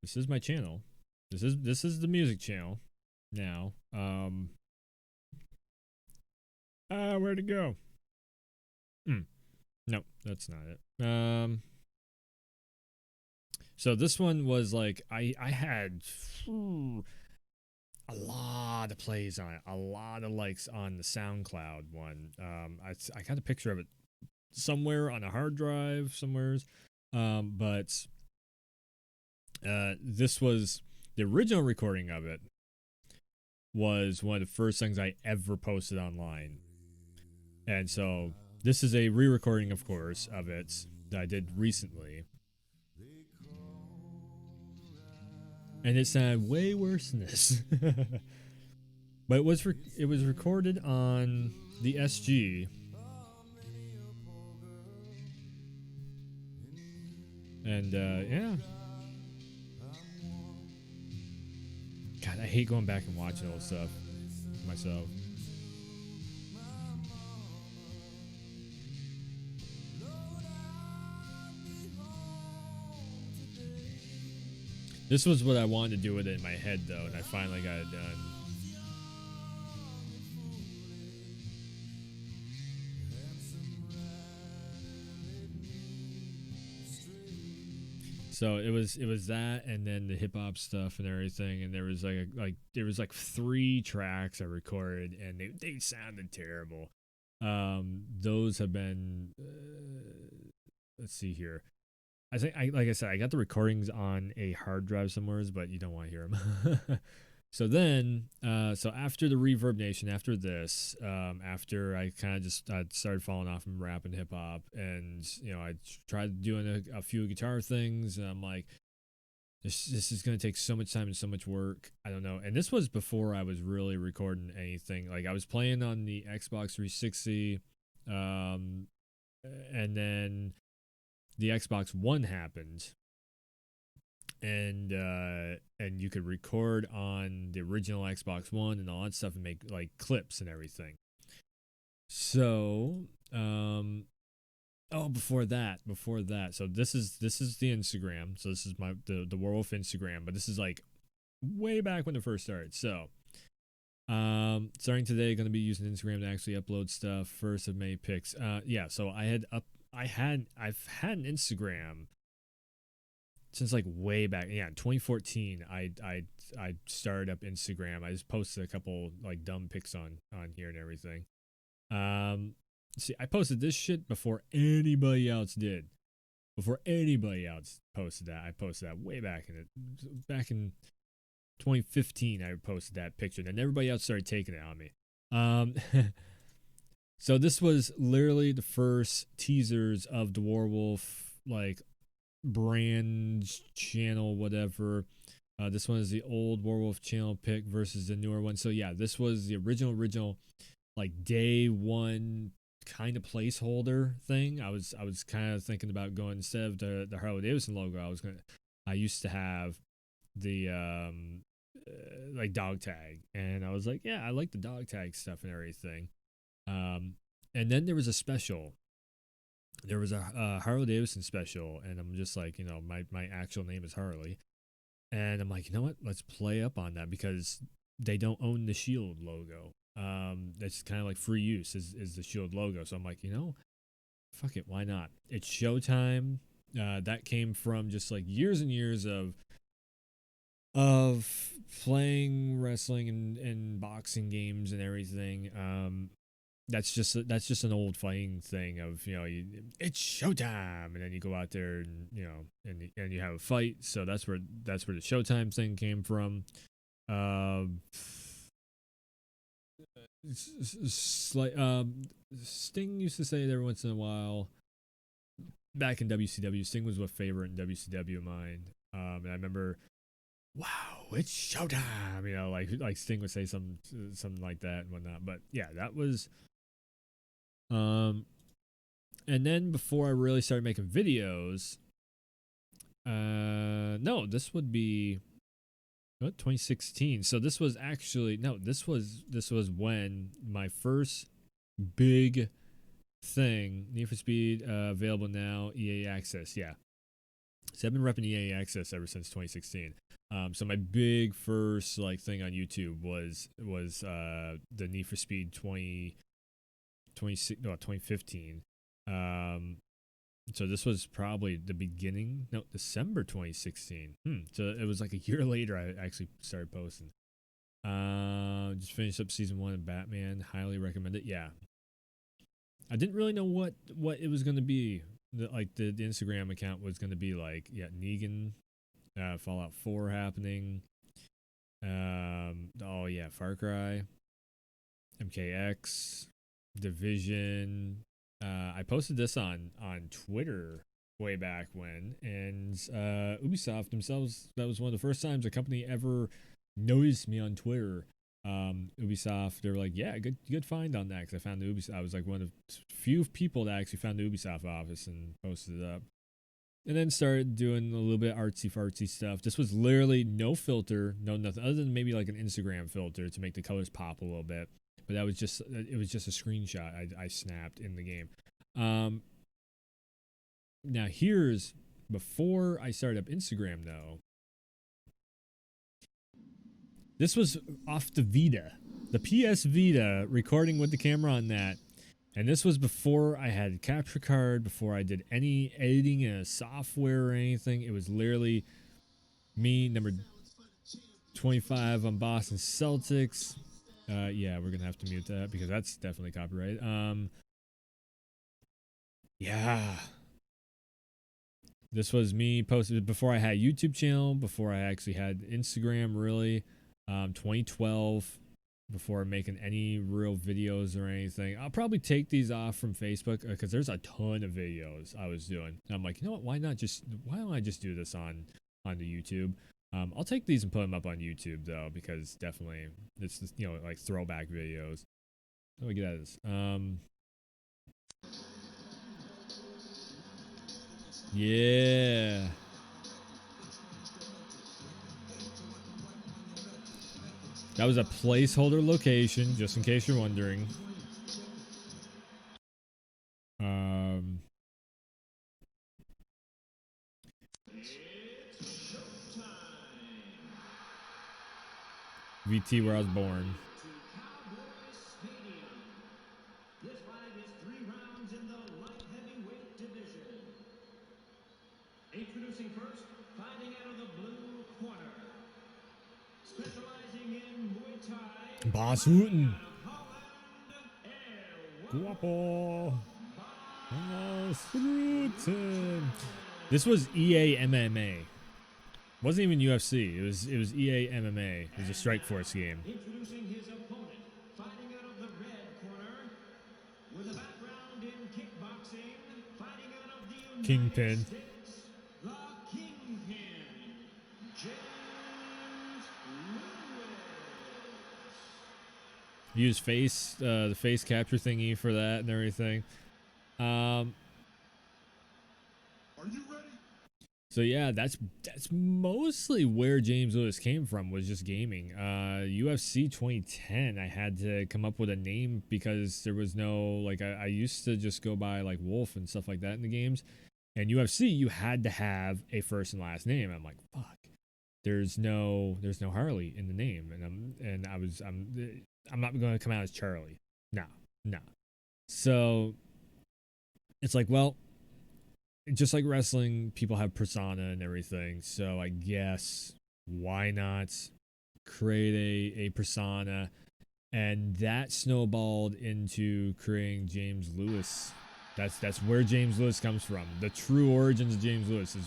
this is my channel. This is the music channel. now. Where'd it go? No, that's not it. So this one was like I had a lot of plays on it, a lot of likes on the SoundCloud one. I got a picture of it somewhere on a hard drive somewheres. But this was the original recording of it. Was one of the first things I ever posted online, and so this is a re-recording, of course, of it that I did recently. And it sounded way worse than this. But it was recorded on the SG. And yeah. God, I hate going back and watching old stuff myself. This was what I wanted to do with it in my head, though, and I finally got it done. So it was that, and then the hip hop stuff and everything, and there was like 3 tracks I recorded, and they sounded terrible. Those have been let's see here. I think like I said, I got the recordings on a hard drive somewhere, but you don't want to hear them. So then, so after the Reverb Nation, after this, after I kind of just started falling off from rap and hip hop, and I tried doing a few guitar things, and I'm like, this is gonna take so much time and so much work. I don't know. And this was before I was really recording anything. Like I was playing on the Xbox 360, and then the Xbox One happened. And you could record on the original Xbox One and all that stuff and make like clips and everything. So before that, so this is the Instagram. So this is the Werewolf Instagram, but this is like way back when it first started. So starting today, going to be using Instagram to actually upload stuff. First of many pics. So I've had an Instagram since like way back. Yeah, in 2014, I started up Instagram. I just posted a couple like dumb pics on here and everything. See, I posted this shit before anybody else did. Before anybody else posted that, I posted that way back in 2015. I posted that picture, and then everybody else started taking it on me. So this was literally the first teasers of the Werewolf like brand channel, whatever. This one is the old Werewolf channel pick versus the newer one. So yeah, this was the original like day one kind of placeholder thing. I was kind of thinking about going, instead of the Harley Davidson logo, I used to have the like dog tag, and I was like, yeah, I like the dog tag stuff and everything. And then there was a special. There was a Harley Davidson special, and I'm just like, my actual name is Harley, and I'm like, you know what? Let's play up on that, because they don't own the Shield logo. That's kind of like free use is the Shield logo. So I'm like, fuck it, why not? It's Showtime. That came from just like years and years of playing wrestling and boxing games and everything. That's just an old fighting thing of, it's Showtime, and then you go out there and and you have a fight. So that's where the Showtime thing came from. Sting used to say it every once in a while back in WCW. Sting was a favorite in WCW of mine. And I remember, wow, it's Showtime. Like Sting would say something like that and whatnot. But yeah, that was. And then before I really started making videos, this would be 2016. So this was actually this was when my first big thing, Need for Speed, available now, EA Access. Yeah, So I've been repping EA Access ever since 2016. So my big first like thing on YouTube was the Need for Speed 2015. So this was probably the beginning, no, December 2016. So it was like a year later I actually started posting. Just finished up season 1 of Batman. Highly recommend it. Yeah. I didn't really know what it was going to be. The Instagram account was going to be like. Yeah, Negan, Fallout 4 happening. Oh yeah, Far Cry, MKX, Division. I posted this on Twitter way back when, and Ubisoft themselves, that was one of the first times a company ever noticed me on Twitter. Ubisoft, they were like, yeah, good find on that, because I found the Ubisoft. I was like one of the few people that actually found the Ubisoft office and posted it up. And then started doing a little bit artsy fartsy stuff. This was literally no filter, no nothing, other than maybe like an Instagram filter to make the colors pop a little bit. But it was just a screenshot I snapped in the game. Now here's before I started up Instagram though. This was off the Vita, the PS Vita, recording with the camera on that. And this was before I had a capture card, before I did any editing in a software or anything. It was literally me, number 25 on Boston Celtics. Yeah, we're going to have to mute that because that's definitely copyright. Yeah. This was me posted before I had a YouTube channel, before I actually had Instagram, really. 2012. Before making any real videos or anything. I'll probably take these off from Facebook because there's a ton of videos I was doing. And I'm like, you know what? Why don't I just do this on the YouTube? I'll take these and put them up on YouTube though, because definitely it's just, like throwback videos. How do we get out of this? Yeah. That was a placeholder location, just in case you're wondering. VT, where I was born. This fight is 3 rounds in the light heavyweight division. Introducing first, fighting out of the blue corner, specializing in Muay Thai, Bas Rutten. Guapo. Bas Rutten. This was EA MMA. Wasn't even UFC. It was EA MMA. It was a Strikeforce game. Introducing his opponent, fighting out of the red corner, with a background in kickboxing, fighting out of the United Kingpin. States, the Kingpin, James Lewis. Use the face capture thingy for that and everything. Are you ready? So yeah, that's mostly where James Lewis came from, was just gaming. UFC 2010, I had to come up with a name because there was no, like, I used to just go by like Wolf and stuff like that in the games. And UFC, you had to have a first and last name. I'm like, fuck. There's no Harley in the name, and I'm not going to come out as Charlie. No. So it's like, well, just like wrestling, people have persona and everything. So I guess why not create a persona? And that snowballed into creating James Lewis. That's where James Lewis comes from. The true origins of James Lewis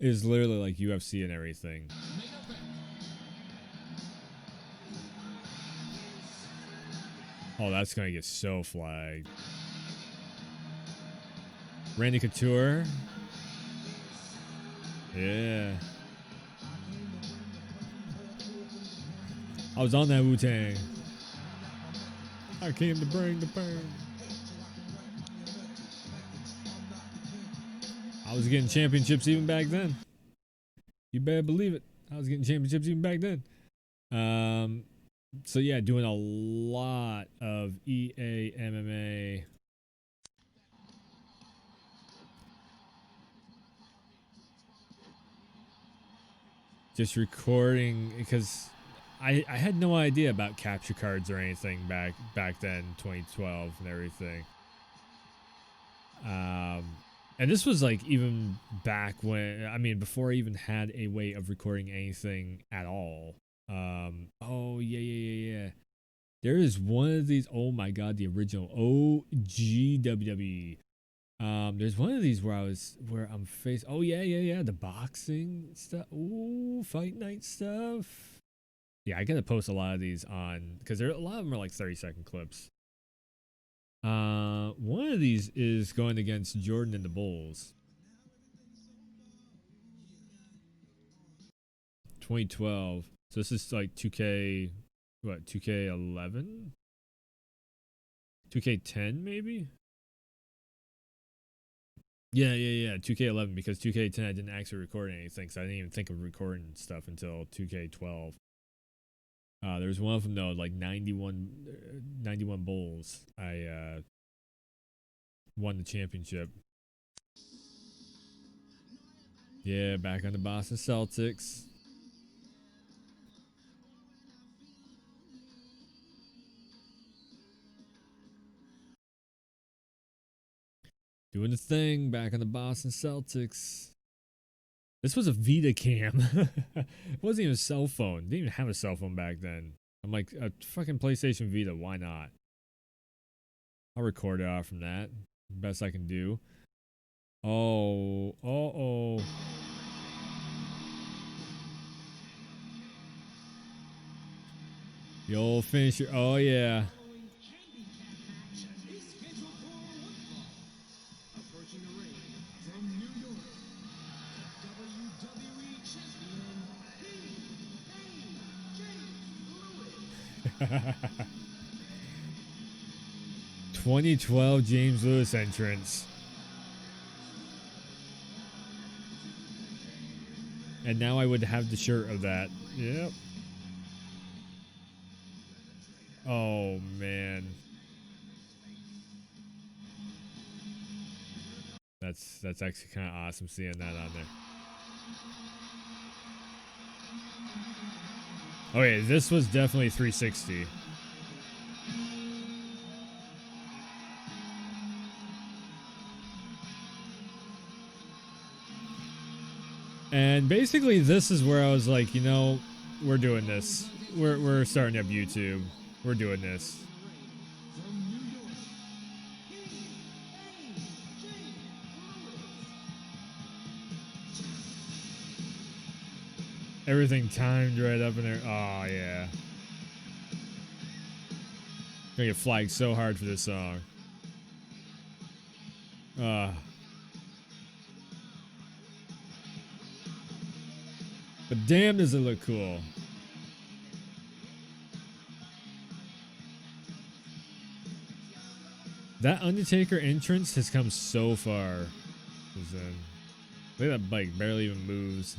is literally like UFC and everything. Oh, that's gonna get so flagged. Randy Couture. Yeah. I was on that Wu-Tang. I came to bring the pain. I was getting championships even back then. You better believe it. I was getting championships even back then. So yeah, doing a lot of EA MMA. Just recording because I had no idea about capture cards or anything back then, 2012 and everything. And this was like even back when, I mean, before I even had a way of recording anything at all. Oh yeah. There is one of these. Oh my god, the original OG WWE. There's one of these where I'm faced. Oh yeah, the boxing stuff. Ooh, fight night stuff. Yeah, I gotta post a lot of these on because a lot of them are like 30-second clips. One of these is going against Jordan and the Bulls. 2012. So this is like 2K, what, 2K11? 2K10 maybe? Yeah. 2K11 because 2K10 I didn't actually record anything, so I didn't even think of recording stuff until 2K12. There was one of them though, like 91 Bulls. I won the championship. Yeah, back on the Boston Celtics. Doing the thing back on the Boston Celtics. This was a Vita cam. It wasn't even a cell phone. Didn't even have a cell phone back then. I'm like, a fucking PlayStation Vita, why not? I'll record it off from that. Best I can do. Oh. The old finisher. Oh, yeah. Approaching the ring from New York, WWE Champion, 2012 James Lewis entrance. And now I would have the shirt of that. Yep. Oh, man. That's actually kind of awesome seeing that on there. Okay, this was definitely 360. And basically this is where I was like, you know, we're doing this. We're starting up YouTube. We're doing this. Everything timed right up in there. Oh yeah. Gonna get flagged so hard for this song. But damn, does it look cool. That Undertaker entrance has come so far. Look at that bike, barely even moves.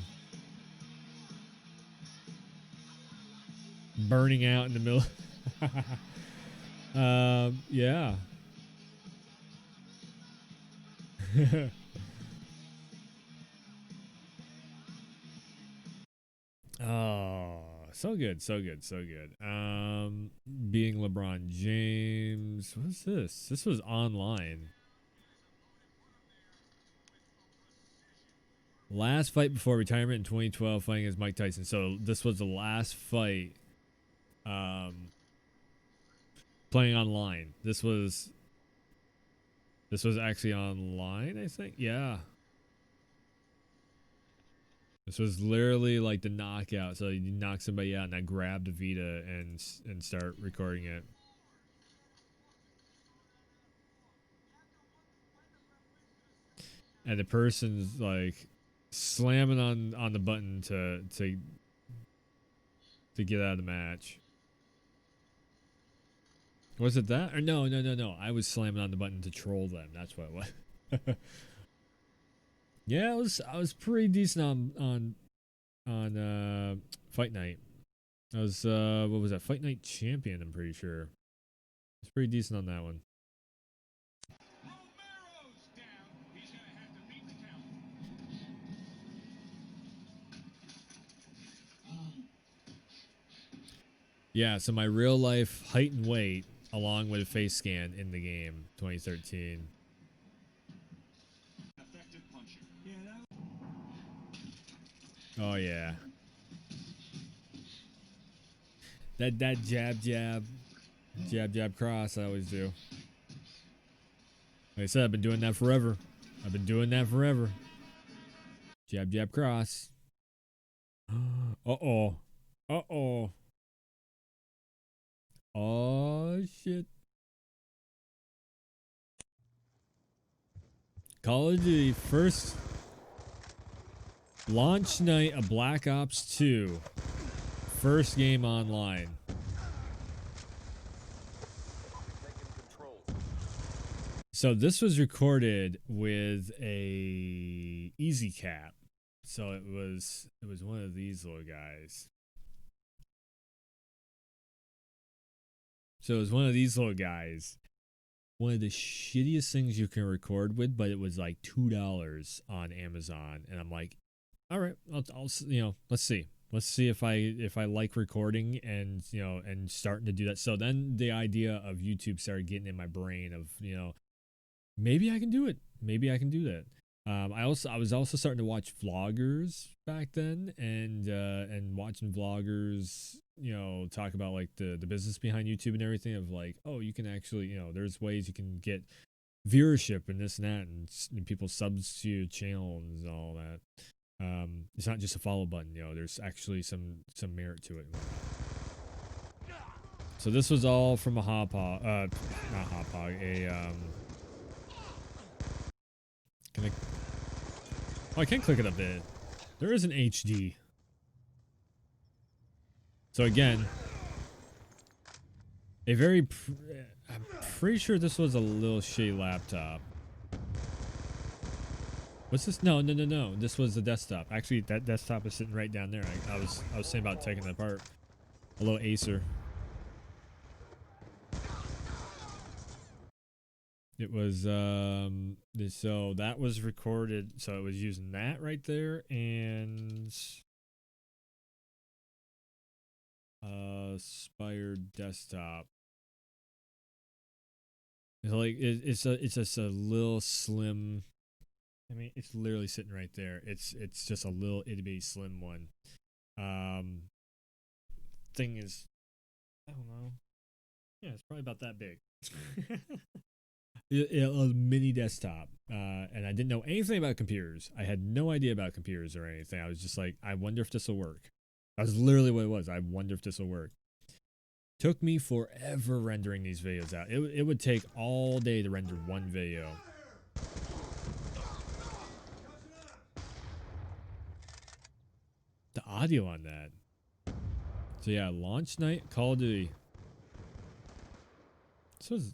Burning out in the middle. Yeah. Oh, so good. Being LeBron James. What's this? This was online. Last fight before retirement in 2012, fighting as Mike Tyson. So this was the last fight. Playing online. This was actually online, I think. Yeah. This was literally like the knockout. So you knock somebody out and I grab the Vita and start recording it. And the person's like slamming on the button to get out of the match. Was it that? Or no. I was slamming on the button to troll them. That's what it was. Yeah, I was pretty decent on Fight Night. I was what was that? Fight Night Champion, I'm pretty sure. It's pretty decent on that one. Yeah, so my real life height and weight along with a face scan in the game 2013. Oh yeah. That jab cross I always do. Like I said, I've been doing that forever. Jab cross. Uh-oh. Uh-oh. Oh shit. Call of Duty first launch night of Black Ops 2. First game online. So this was recorded with a easy cap. So it was one of these little guys. So it was one of these little guys. One of the shittiest things you can record with, but it was like $2 on Amazon, and I'm like, all right, I'll you know, let's see if I like recording and and starting to do that. So then the idea of YouTube started getting in my brain of maybe I can do it, maybe I can do that. I was also starting to watch vloggers back then, and watching vloggers talk about like the business behind YouTube and everything of like, oh, you can actually there's ways you can get viewership and this and that, and people subs to your channel and all that. It's not just a follow button, there's actually some merit to it. So this was all from a not hot hog, can I? Oh, I can't click it up there. There is an HD. So again, I'm pretty sure this was a little shitty laptop. What's this? No. This was the desktop. Actually, that desktop is sitting right down there. I was saying about taking it apart. A little Acer. It was so that was recorded. So it was using that right there, and Spire desktop. It's like it's just a little slim. I mean, it's literally sitting right there. It's just a little itty bitty slim one. Thing is, I don't know. Yeah, it's probably about that big. A mini desktop, and I didn't know anything about computers. I had no idea about computers or anything. I was just like, I wonder if this will work. That was literally what it was. I wonder if this will work. Took me forever rendering these videos out. It would take all day to render one video. The audio on that. So yeah, launch night, Call of Duty. This was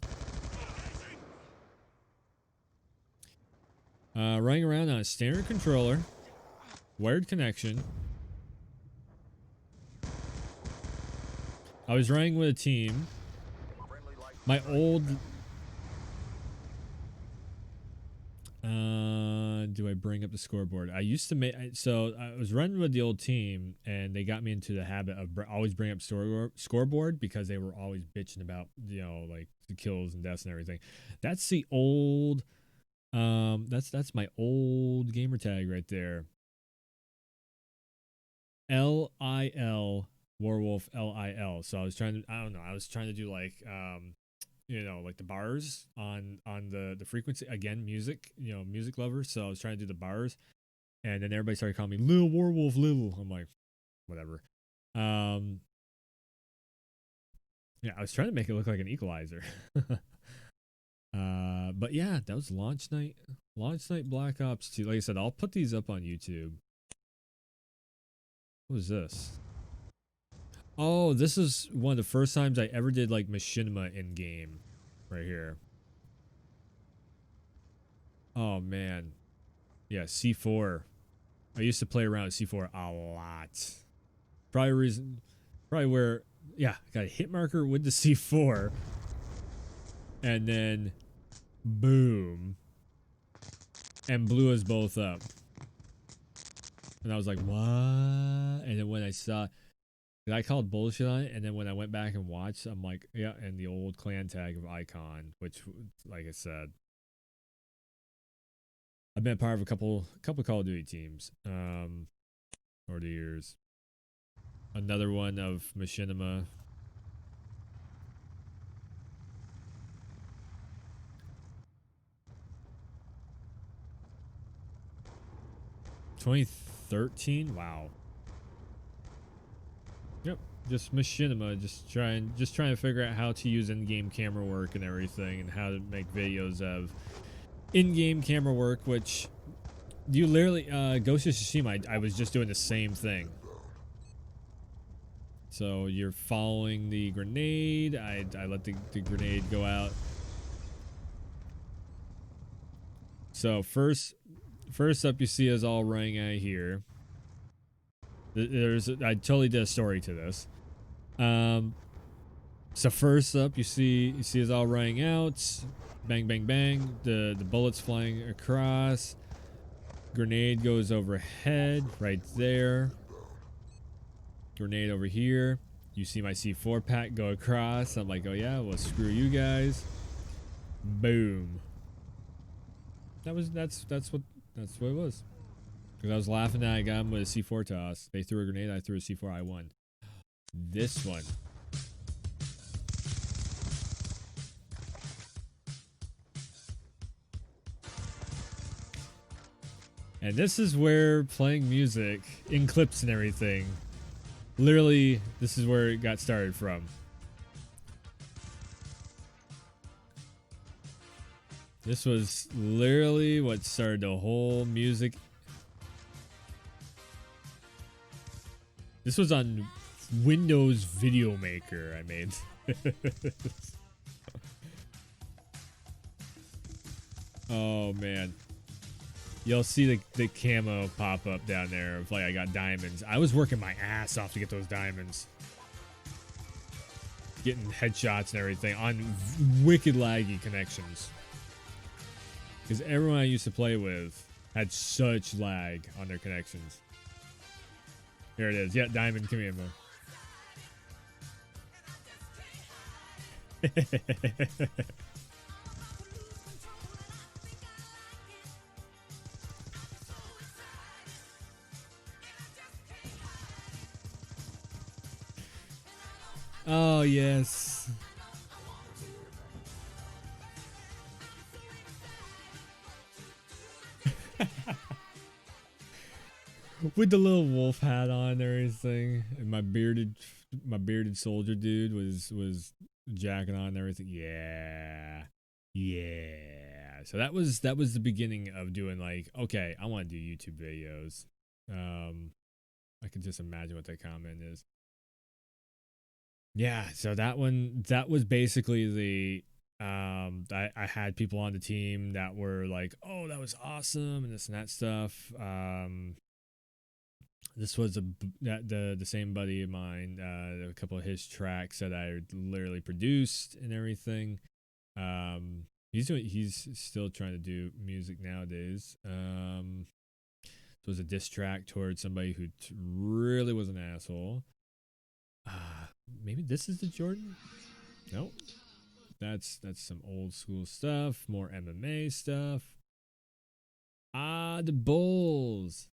running around on a standard controller, wired connection. I was running with a team. My old do I bring up the scoreboard? I used to make, so I was running with the old team, and they got me into the habit of always bring up scoreboard because they were always bitching about like the kills and deaths and everything. That's the old that's my old gamer tag right there. LIL Warwolf LIL. So I was trying to do like like the bars on the frequency, again, music, music lover. So I was trying to do the bars, and then everybody started calling me Lil Warwolf Lil. I'm like, whatever. Yeah, I was trying to make it look like an equalizer. But yeah, that was launch night Black Ops 2. Like I said, I'll put these up on YouTube. What was this? Oh, this is one of the first times I ever did like machinima in game, right here. Oh man, yeah, C4. I used to play around with C4 a lot. Probably reason Probably where, yeah, got a hit marker with the C4. And then, boom. And blew us both up. And I was like, what? And then when I saw, I called bullshit on it. And then when I went back and watched, I'm like, yeah, and the old clan tag of Icon, which, like I said, I've been a part of a couple Call of Duty teams over the years. Another one of Machinima. $2013. Wow. Yep. Just Machinima. Just trying to figure out how to use in-game camera work and everything, and how to make videos of in-game camera work. Which you literally, Ghost of Tsushima. I was just doing the same thing. So you're following the grenade. I let the grenade go out. So first up, you see us all running out of here. I totally did a story to this. So first up, you see us all running out. Bang, bang, bang. The bullets flying across. Grenade goes overhead, right there. Grenade over here. You see my C4 pack go across. I'm like, oh yeah, well screw you guys. Boom. That's what it was. Because I was laughing that I got him with a C4 toss. They threw a grenade, I threw a C4, I won. This one. And this is where playing music in clips and everything, literally, this is where it got started from. This was literally what started the whole music. This was on Windows Video Maker I made. Oh man. You'll see the camo pop up down there of like I got diamonds. I was working my ass off to get those diamonds. Getting headshots and everything on wicked laggy connections. Because everyone I used to play with had such lag on their connections. Here it is. Yeah, Diamond, come here, man. Oh, yes. With the little wolf hat on and everything, and my bearded soldier dude was jacking on and everything. Yeah. So that was the beginning of doing like, okay, I want to do YouTube videos. I can just imagine what that comment is. Yeah, so that was basically the I had people on the team that were like, oh, that was awesome and this and that stuff. This was the same buddy of mine, a couple of his tracks that I literally produced and everything. He's still trying to do music nowadays. So it was a diss track towards somebody who really was an asshole. Maybe this is the Jordan? Nope. That's some old school stuff, more MMA stuff. The Bulls.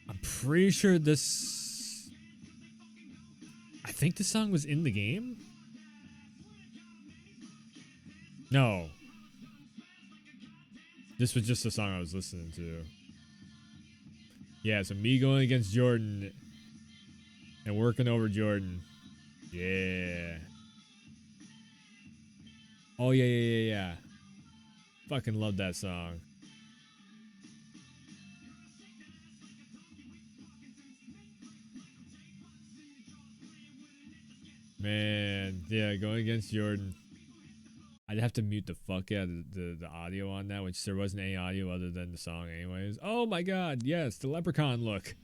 I'm pretty sure this, I think this song was in the game. No. This was just the song I was listening to. Yeah, so me going against Jordan and working over Jordan. Yeah. Oh, yeah. Fucking love that song. Man, yeah, going against Jordan. I'd have to mute the fuck out of the audio on that, which there wasn't any audio other than the song anyways. Oh my god, yes, the leprechaun look.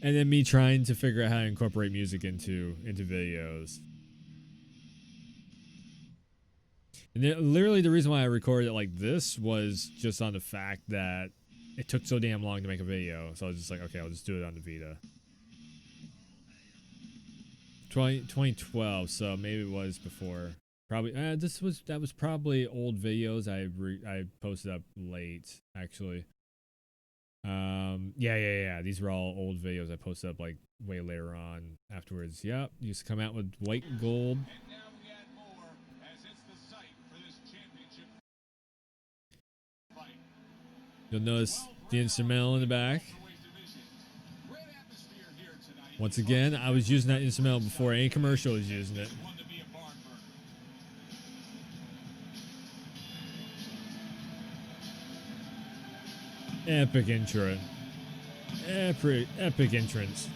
And then me trying to figure out how to incorporate music into videos. And literally the reason why I recorded it like this was just on the fact that it took so damn long to make a video. So I was just like, okay, I'll just do it on the Vita. 2012, so maybe it was before. Probably that was probably old videos I posted up late actually. Yeah. These were all old videos I posted up like way later on afterwards. Yep, used to come out with white and gold. And now we add more as it's the site for this championship fight. You'll notice the instrumental in the back. Great atmosphere here tonight. Once again, I was using that instrumental before any commercial was using it. One to be a barn burner. Epic intro. Epic entrance.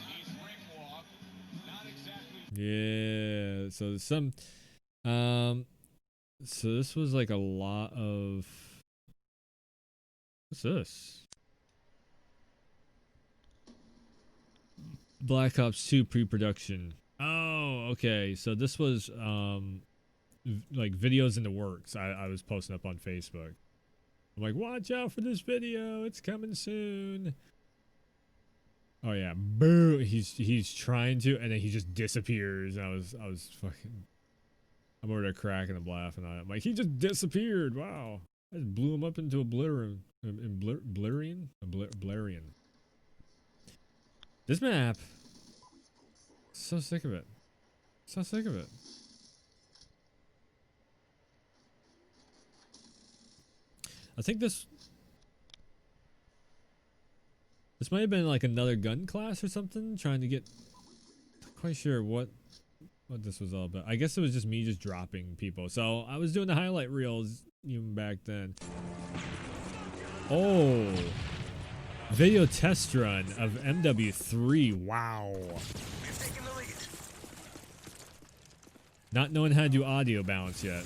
He's ring walk. Not exactly. Yeah, so there's some so this was like a lot of what's this? Black Ops 2 pre-production. Oh, okay. So this was like videos in the works. I was posting up on Facebook. I'm like, watch out for this video. It's coming soon. Oh yeah, boo! He's trying to, and then he just disappears. And I was fucking. I'm over there cracking and laughing on it. I'm like, he just disappeared. Wow, I just blew him up into oblivion. Oblivion. This map. So sick of it. So sick of it. I think this might have been like another gun class or something, trying to get. Not quite sure what this was all about. I guess it was just me just dropping people. So I was doing the highlight reels even back then. Oh, video test run of MW3. Wow. Not knowing how to do audio balance yet.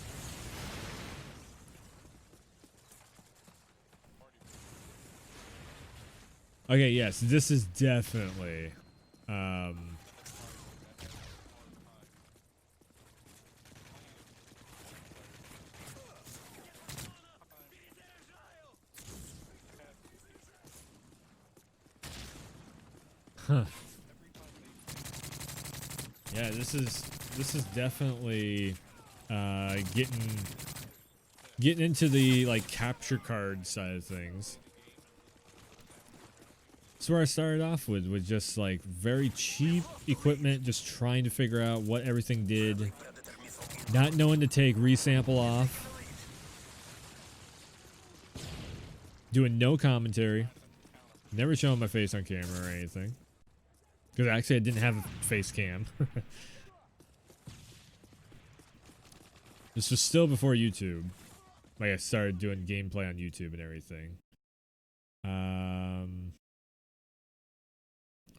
Okay, yes, this is definitely huh. Yeah, this is definitely getting into the like capture card side of things. So where I started off with just like very cheap equipment, just trying to figure out what everything did, not knowing to take resample off, doing no commentary, never showing my face on camera or anything, because actually I didn't have a face cam. This was still before YouTube. Like I started doing gameplay on YouTube and everything.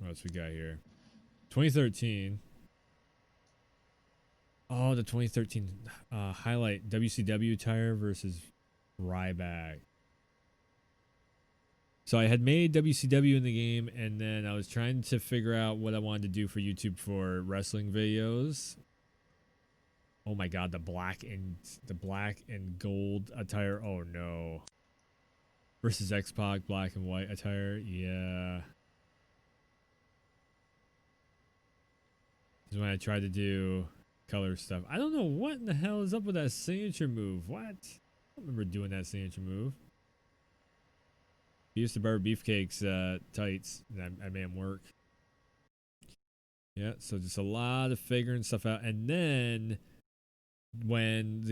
What else we got here? 2013. Oh, the 2013 highlight WCW tire versus Ryback. So I had made WCW in the game, and then I was trying to figure out what I wanted to do for YouTube for wrestling videos. Oh my god, the black and gold attire. Oh no. Versus X-Pac, black and white attire. Yeah. This is when I tried to do color stuff. I don't know what in the hell is up with that signature move. What? I don't remember doing that signature move. He used to Barber Beefcake's tights, and I made them work. Yeah, so just a lot of figuring stuff out. And then when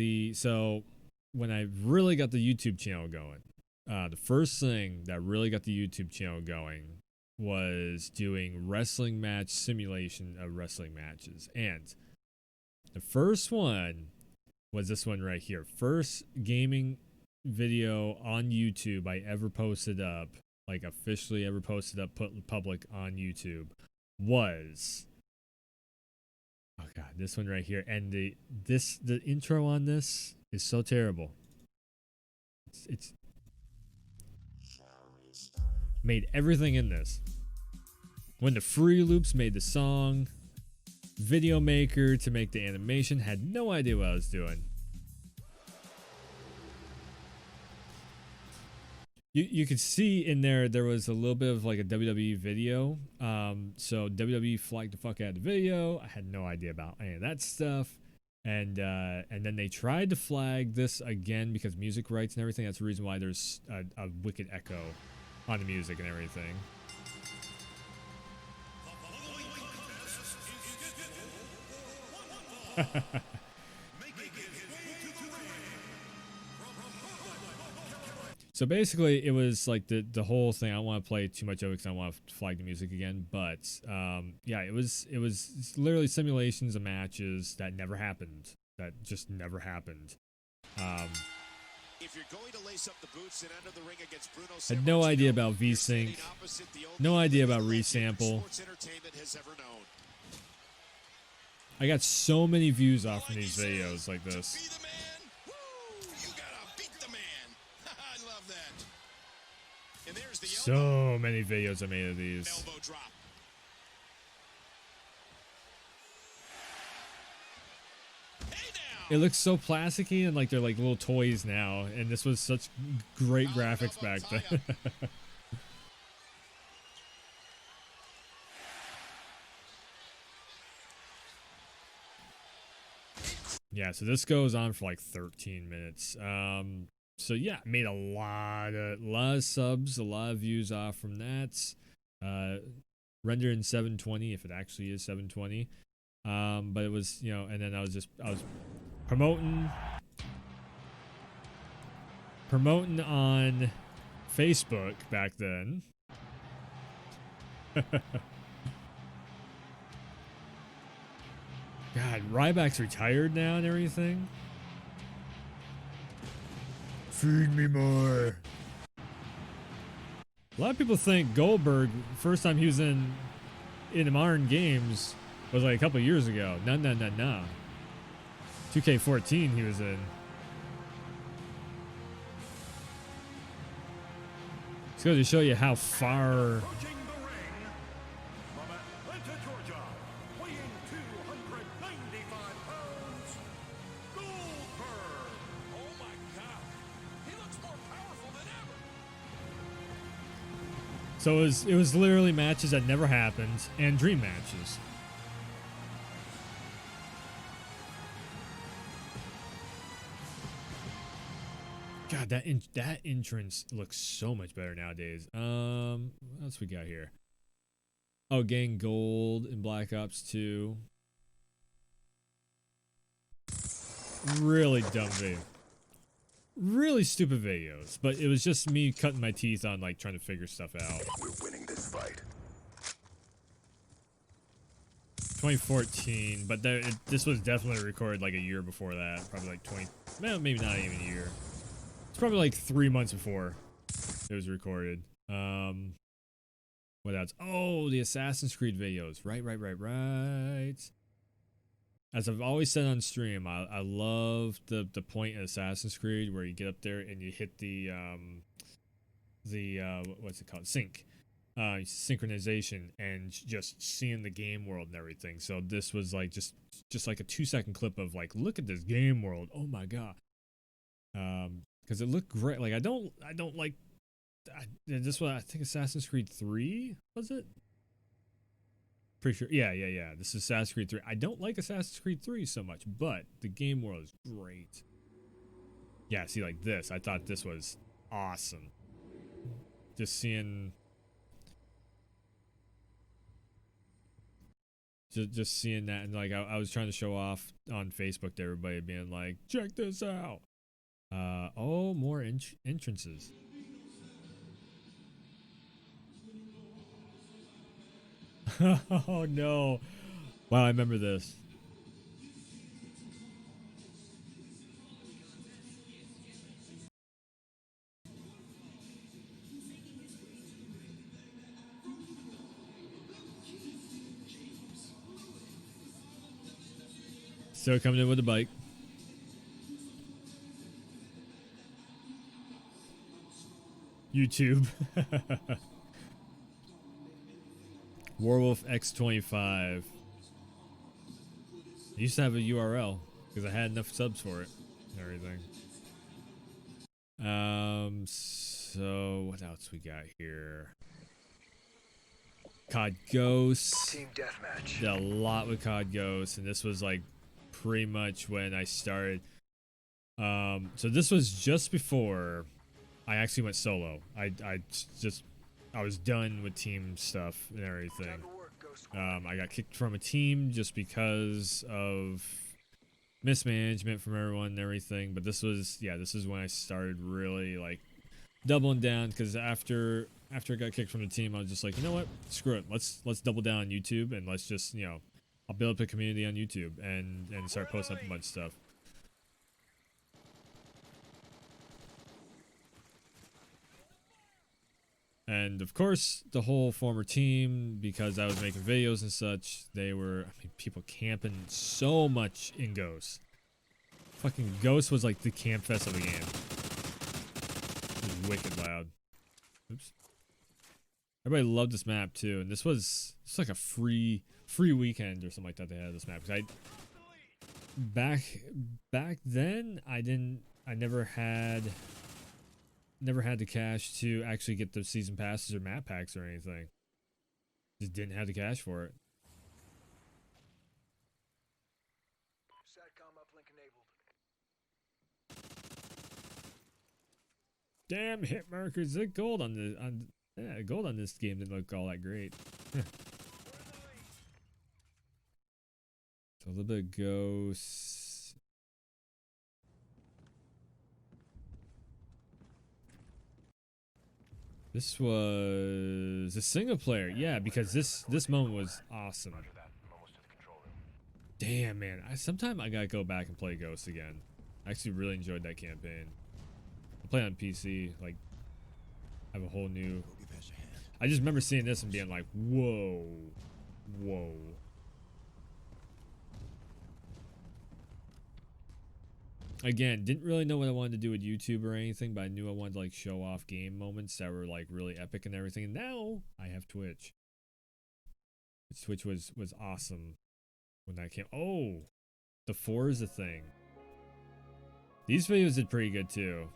I really got the YouTube channel going, the first thing that really got the YouTube channel going was doing wrestling match simulation of wrestling matches. And the first one was this one right here. First gaming video on YouTube I ever posted up like officially ever posted up public on YouTube was, oh god, this one right here. And the intro on this is so terrible. It's made everything in this. When the Free Loops made the song, Video Maker to make the animation, had no idea what I was doing. You could see in there was a little bit of like a WWE video. So WWE flagged the fuck out of the video. I had no idea about any of that stuff. And then they tried to flag this again because music rights and everything. That's the reason why there's a wicked echo on the music and everything. So basically, it was like the whole thing. I don't want to play too much of it because I don't want to flag the music again. But yeah, it was literally simulations of matches that never happened. That just never happened. If you're going to lace up the boots and enter the ring against Bruno had no idea about VSync. No idea about resample. I got so many views off from these videos like this. So many videos I made of these. It looks so plasticky and like they're like little toys now, and this was such great graphics back then. Yeah, so this goes on for like 13 minutes. So yeah, made a lot of subs, a lot of views off from that. Rendered in 720 if it actually is 720. But it was, you know, and then I was promoting on Facebook back then. God, Ryback's retired now and everything. Feed me more. A lot of people think Goldberg, first time he was in modern games, was like a couple years ago. No. 2K14 he was in. It's going to show you how far. So it was literally matches that never happened and dream matches. God, that entrance looks so much better nowadays. What else we got here? Oh, getting gold in Black Ops 2. Really dumb video. Really stupid videos, but it was just me cutting my teeth on like trying to figure stuff out. We're winning this fight. 2014, but this was definitely recorded like a year before that. Probably like 20, well, maybe not even a year. It's probably like 3 months before it was recorded. What else? Oh, the Assassin's Creed videos. Right. As I've always said on stream, I love the point in Assassin's Creed where you get up there and you hit the what's it called? Synchronization and just seeing the game world and everything. So this was like just like a 2-second clip of like, look at this game world. Oh my god. Because it looked great. Like I don't like this one. I think Assassin's Creed 3 was it? Pretty sure. Yeah. This is Assassin's Creed 3. I don't like Assassin's Creed 3 so much, but the game world is great. Yeah, see, like this. I thought this was awesome. Just seeing... Just seeing that, and like I was trying to show off on Facebook to everybody, being like, check this out. Oh, more entrances. Oh no. Wow, I remember this. Still coming in with a bike. YouTube. Warwolf X25. I used to have a URL because I had enough subs for it and everything. So what else we got here? COD Ghosts. Team Deathmatch. Did a lot with COD Ghosts, and this was like pretty much when I started. So this was just before I actually went solo. I was done with team stuff and everything. I got kicked from a team just because of mismanagement from everyone and everything. But this is when I started really like doubling down, because after I got kicked from the team, I was just like, you know what, screw it. Let's double down on YouTube, and let's just, you know, I'll build up a community on YouTube and start posting up a bunch of stuff. And of course, the whole former team, because I was making videos and such, they were, I mean, people camping so much in Ghost. Fucking Ghost was like the camp fest of the game. It was wicked loud. Oops. Everybody loved this map too, and this was it's like a free weekend or something like that. They had this map, because back then I never had the cash to actually get the season passes or map packs or anything. Just didn't have the cash for it. Satcom uplink enabled. Damn hit markers! The gold on gold on this game didn't look all that great. So a little bit of Ghosts. This was a single player, yeah, because this moment was awesome. Damn, man, sometime I gotta go back and play Ghosts again. I actually really enjoyed that campaign. I play on PC, like, I have a whole new. I just remember seeing this and being like, whoa. Again, didn't really know what I wanted to do with YouTube or anything, but I knew I wanted to like show off game moments that were like really epic and everything. And now I have Twitch. Twitch was awesome when that came. Oh, the Forza thing. These videos did pretty good too.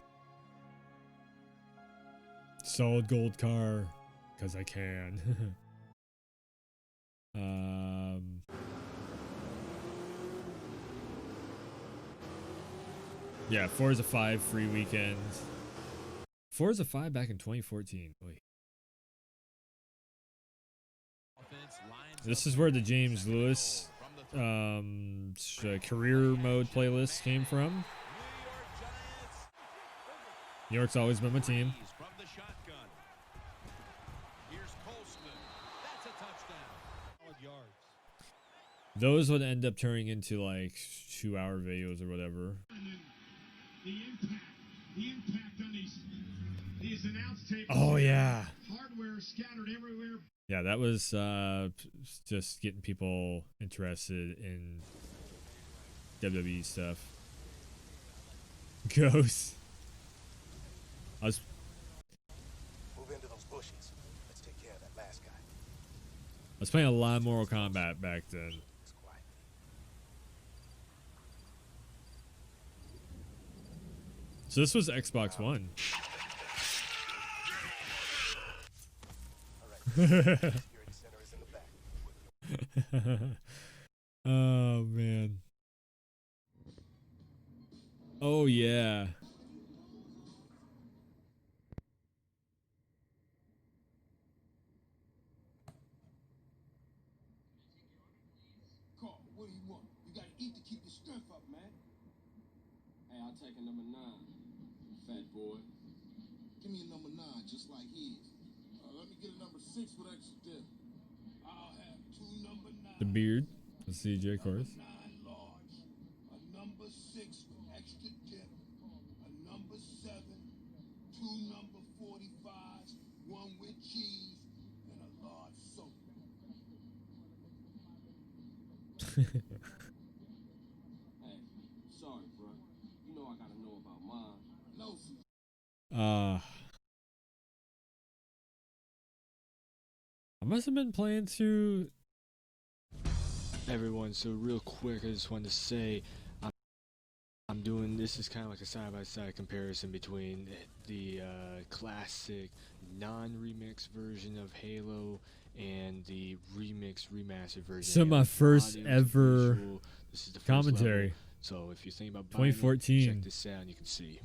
Solid gold car, because I can. Yeah, Forza 5 free weekends. Forza 5 back in 2014. Oy. This is where the James Lewis career mode playlist came from. New York's always been my team. Those would end up turning into like 2-hour videos or whatever. The impact on these announce tables. Oh yeah. Hardware scattered everywhere. Yeah, that was just getting people interested in WWE stuff. Ghost. Move into those bushes. Let's take care of that last guy. I was playing a lot of Mortal Kombat back then. So this was Xbox One. Oh man. Oh yeah. Carl, what do you want? You gotta eat to keep your strength up, man. Hey, I'll take a number 9, fat boy. Give me a number 9, just like his. Let me get a number 6 with extra dip. I'll have 2 number 9. The beard. The CJ, of course. 9 large. A number 6 with extra dip. A number 7. 2 number 45s. 1 with cheese. And a large soda. I must have been playing through. Everyone, so real quick, I just wanted to say I'm doing this is kind of like a side-by-side comparison between the classic non-remix version of Halo and the remastered version. So my first ever this is the first commentary. level. So if you think about buying it, 2014. check this out and you can see.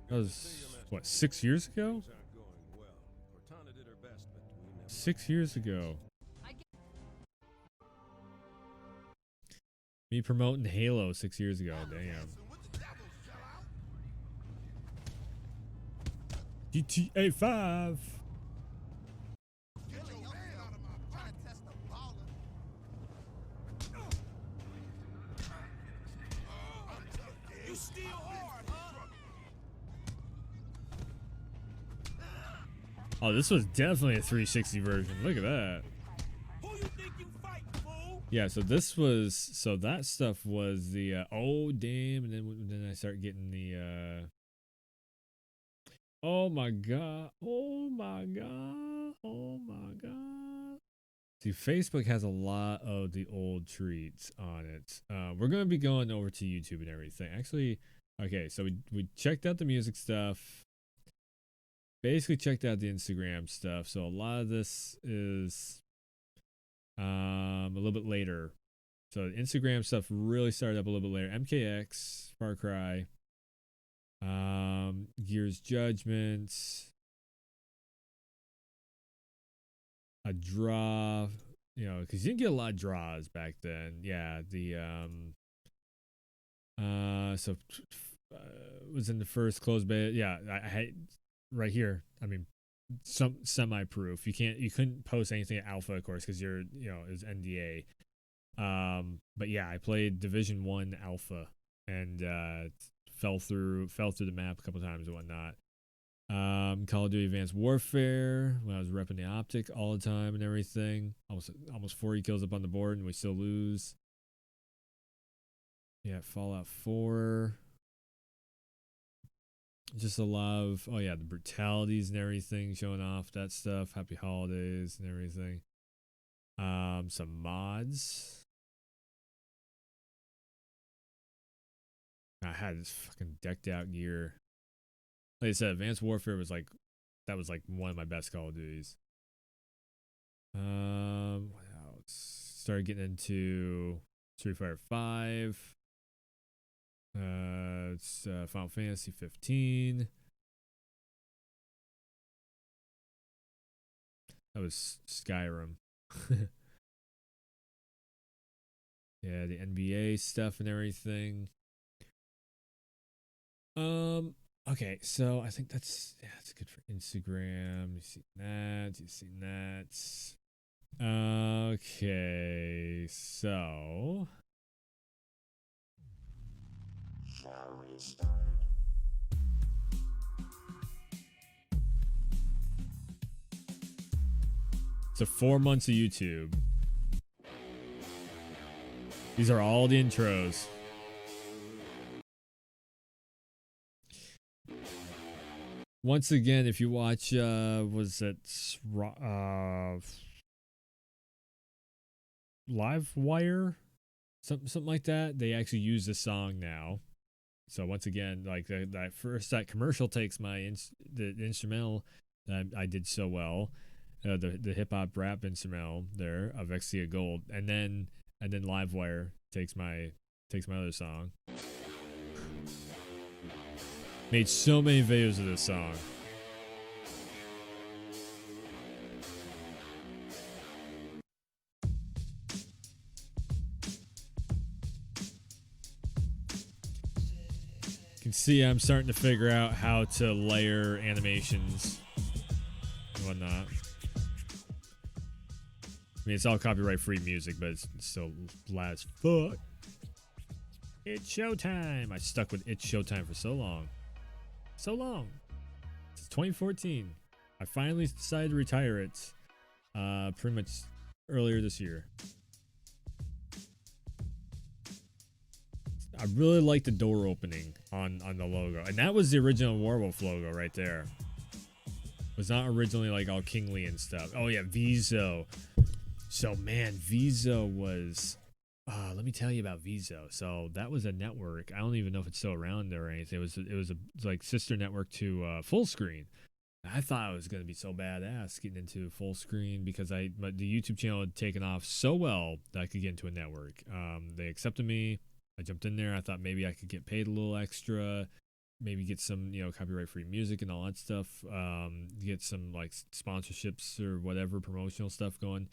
That was what, 6 years ago? 6 years ago. Me promoting Halo 6 years ago. Damn. GTA 5. Oh, this was definitely a 360 version. Look at that. Yeah, so this was, so that stuff was the oh damn, and then I start getting the oh my god, oh my god, oh my god. See, Facebook has a lot of the old treats on it. We're gonna be going over to YouTube and everything. Actually, okay, so we checked out the music stuff. Basically checked out the Instagram stuff. So a lot of this is a little bit later. So the Instagram stuff really started up a little bit later. MKX, Far Cry, Gears Judgment, a draw, you know, because you didn't get a lot of draws back then. Yeah, the was in the first closed beta. Yeah, I had right here. I mean, some semi-proof. You couldn't post anything at alpha, of course, because you're, you know, it's NDA. But yeah, I played Division 1 alpha and fell through the map a couple times and whatnot. Call of Duty Advanced Warfare, when I was repping the optic all the time and everything. Almost 40 kills up on the board and we still lose. Yeah, Fallout 4. Just a lot of, oh yeah, the brutalities and everything showing off that stuff. Happy holidays and everything. Some mods. I had this fucking decked out gear. Like I said, Advanced Warfare was like, that was like one of my best Call of Duties. What else? Started getting into Street Fighter 5. It's Final Fantasy 15. That was Skyrim. Yeah, the NBA stuff and everything. Okay, so I think that's good for Instagram. You see that? You see that? Okay, so so 4 months of YouTube. These are all the intros. Once again, if you watch, was it Livewire? Something like that. They actually use this song now. So once again, like that commercial takes the instrumental that I did so well, the hip hop rap instrumental there of Exia Gold, and then Livewire takes my other song. Made so many videos of this song. You can see I'm starting to figure out how to layer animations and whatnot. I mean, it's all copyright-free music, but it's still loud as fuck. It's showtime. I stuck with It's Showtime for so long. So long. It's 2014. I finally decided to retire it pretty much earlier this year. I really like the door opening on the logo, and that was the original Warwolf logo right there. It was not originally like all kingly and stuff. Oh yeah, Viso. So man, Viso was. Let me tell you about Viso. So that was a network. I don't even know if it's still around or anything. It was a like sister network to Fullscreen. I thought I was gonna be so badass getting into Fullscreen because the YouTube channel had taken off so well that I could get into a network. They accepted me. I jumped in there. I thought maybe I could get paid a little extra, maybe get some copyright free music and all that stuff. Get some like sponsorships or whatever promotional stuff going.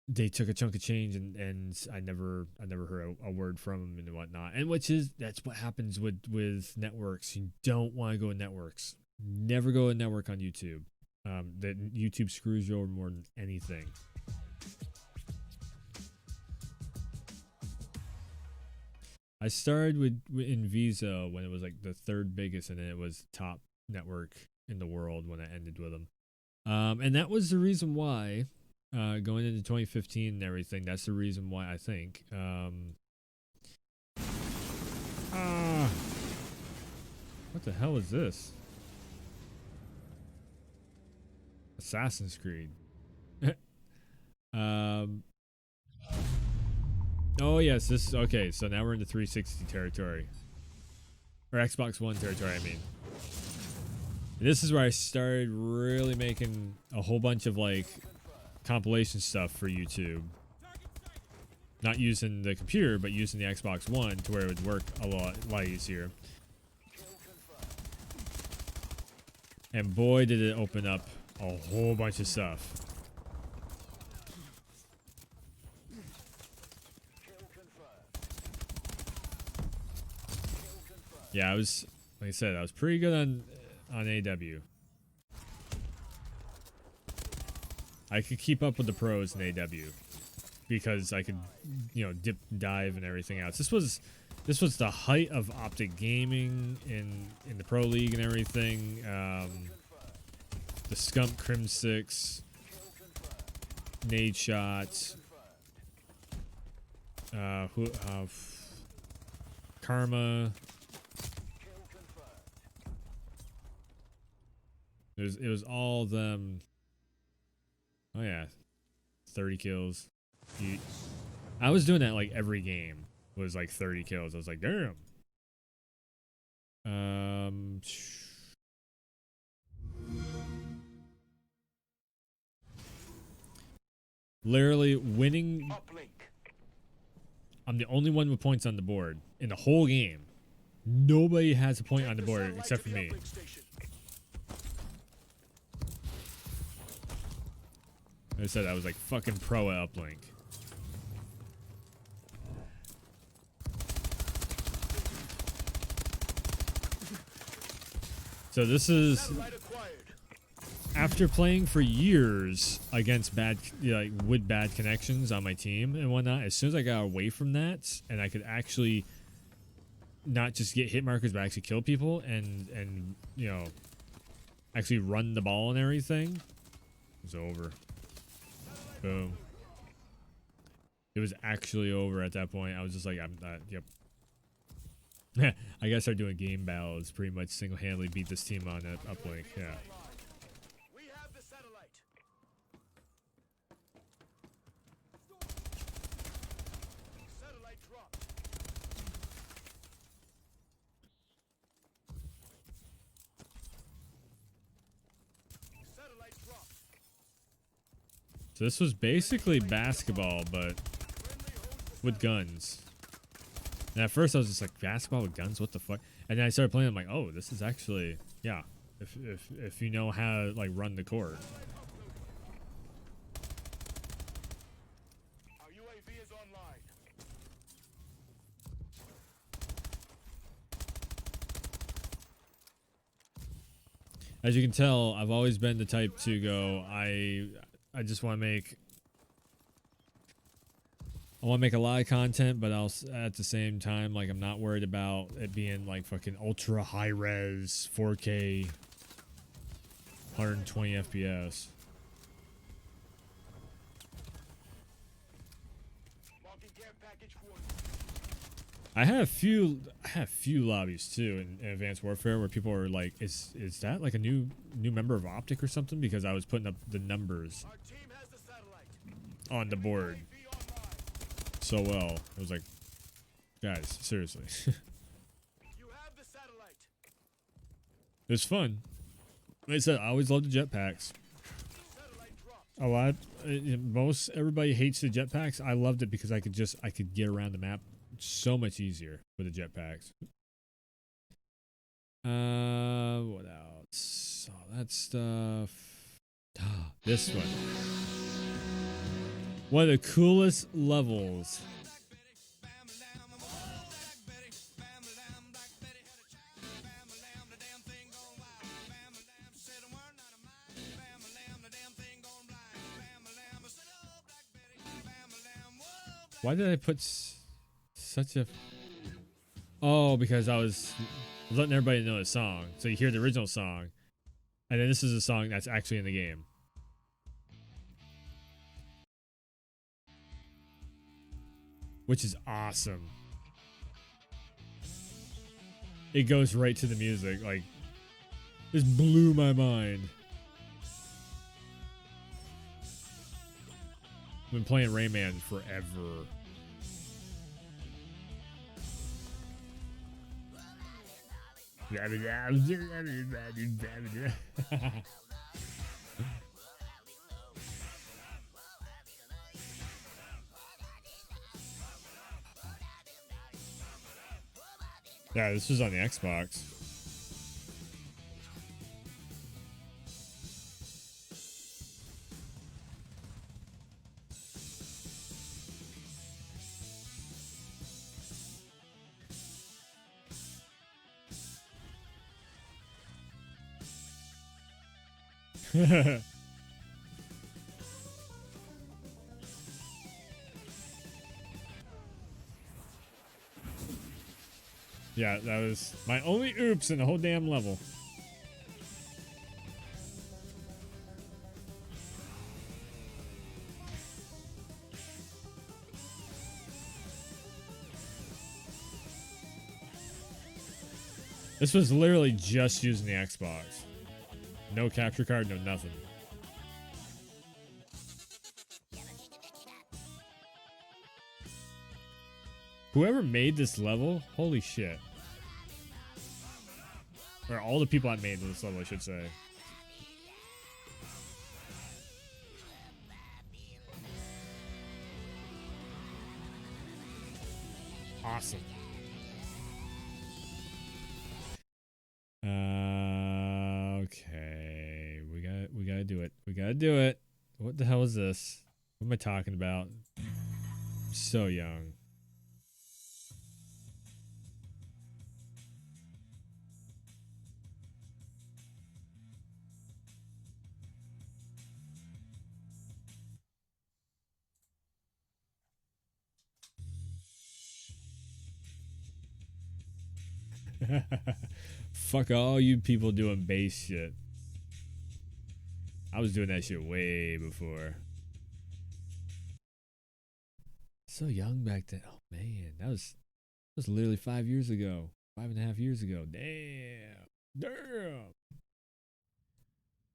They took a chunk of change and I never heard a word from them and whatnot. And that's what happens with networks. You don't want to go to networks. Never go to network on YouTube. That YouTube screws you over more than anything. I started in Viso when it was like the third biggest, and then it was top network in the world when I ended with them. And that was the reason why, going into 2015 and everything, that's the reason why I think. What the hell is this? Assassin's Creed. Oh yes, this okay. So now we're in the 360 territory, or Xbox One territory. I mean, and this is where I started really making a whole bunch of like compilation stuff for YouTube. Not using the computer, but using the Xbox One to where it would work a lot easier. And boy, did it open up a whole bunch of stuff. Yeah, I was, like I said, I was pretty good on AW. I could keep up with the pros in AW because I could, dip, dive, and everything else. This was the height of Optic Gaming in the Pro League and everything. The Scump Crim 6, Nade Shots, Karma. It was all them. Oh yeah, 30 kills. I was doing that like every game was like 30 kills. I was like, damn. Literally winning. I'm the only one with points on the board in the whole game. Nobody has a point on the board except for me. I said I was like fucking pro at Uplink. So this is after playing for years against with bad connections on my team and whatnot. As soon as I got away from that and I could actually not just get hit markers but actually kill people and actually run the ball and everything, it was over. Boom. It was actually over at that point. I was just like, I'm not, yep. I gotta start doing game battles. Pretty much single-handedly beat this team on that Uplink. Yeah. We have the satellite. Satellite dropped. Satellite dropped. So this was basically basketball, but with guns. And at first I was just like, basketball with guns? What the fuck? And then I started playing. I'm like, oh, this is actually, yeah. If you know how to like run the court. Our UAV is online. As you can tell, I've always been the type to go, I just want to make a lot of content, but I'll at the same time, like, I'm not worried about it being like fucking ultra high res 4K 120 FPS. Marking I had a few lobbies too in Advanced Warfare where people were like, "Is that like a new member of Optic or something?" Because I was putting up the numbers on the board so well. I was like, guys, seriously. It was fun. Like I said, I always loved the jetpacks. A lot. Most everybody hates the jetpacks. I loved it because I could get around the map so much easier with the jetpacks. What else? All that stuff. This one. One of the coolest levels. Why did I put such a... Oh, because I was letting everybody know the song. So you hear the original song, and then this is a song that's actually in the game. Which is awesome. It goes right to the music. Like, this blew my mind. I've been playing Rayman forever. Yeah, this was on the Xbox. Yeah, that was my only oops in the whole damn level. This was literally just using the Xbox. No capture card, no nothing. Whoever made this level, holy shit. Or all the people that made this level, I should say. Awesome. Okay. We gotta do it. We gotta do it. What the hell is this? What am I talking about? I'm so young. Fuck all you people doing base shit. I was doing that shit way before. So young back then. Oh man, that was literally 5 years ago. 5.5 years ago. Damn.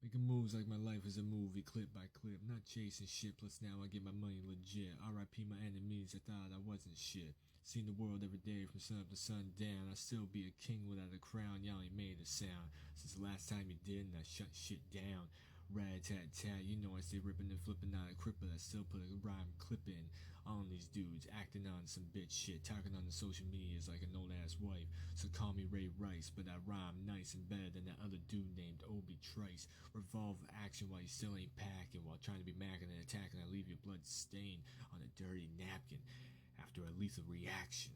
Making moves like my life is a movie, clip by clip. Not chasing shit, plus now I get my money legit. RIP my enemies, I thought I wasn't shit. Seen the world every day from sun up to sundown. I still be a king without a crown. Y'all ain't made a sound since the last time you did, and I shut shit down. Rat-tat-tat, you know I stay ripping and flipping, not a cripple. I still put a rhyme clip in on these dudes, acting on some bitch shit, talking on the social medias like an old ass wife. So call me Ray Rice, but I rhyme nice and better than that other dude named Obi Trice. Revolve action while you still ain't packing, while trying to be macking and attacking. I leave your blood stained on a dirty napkin after a lethal reaction.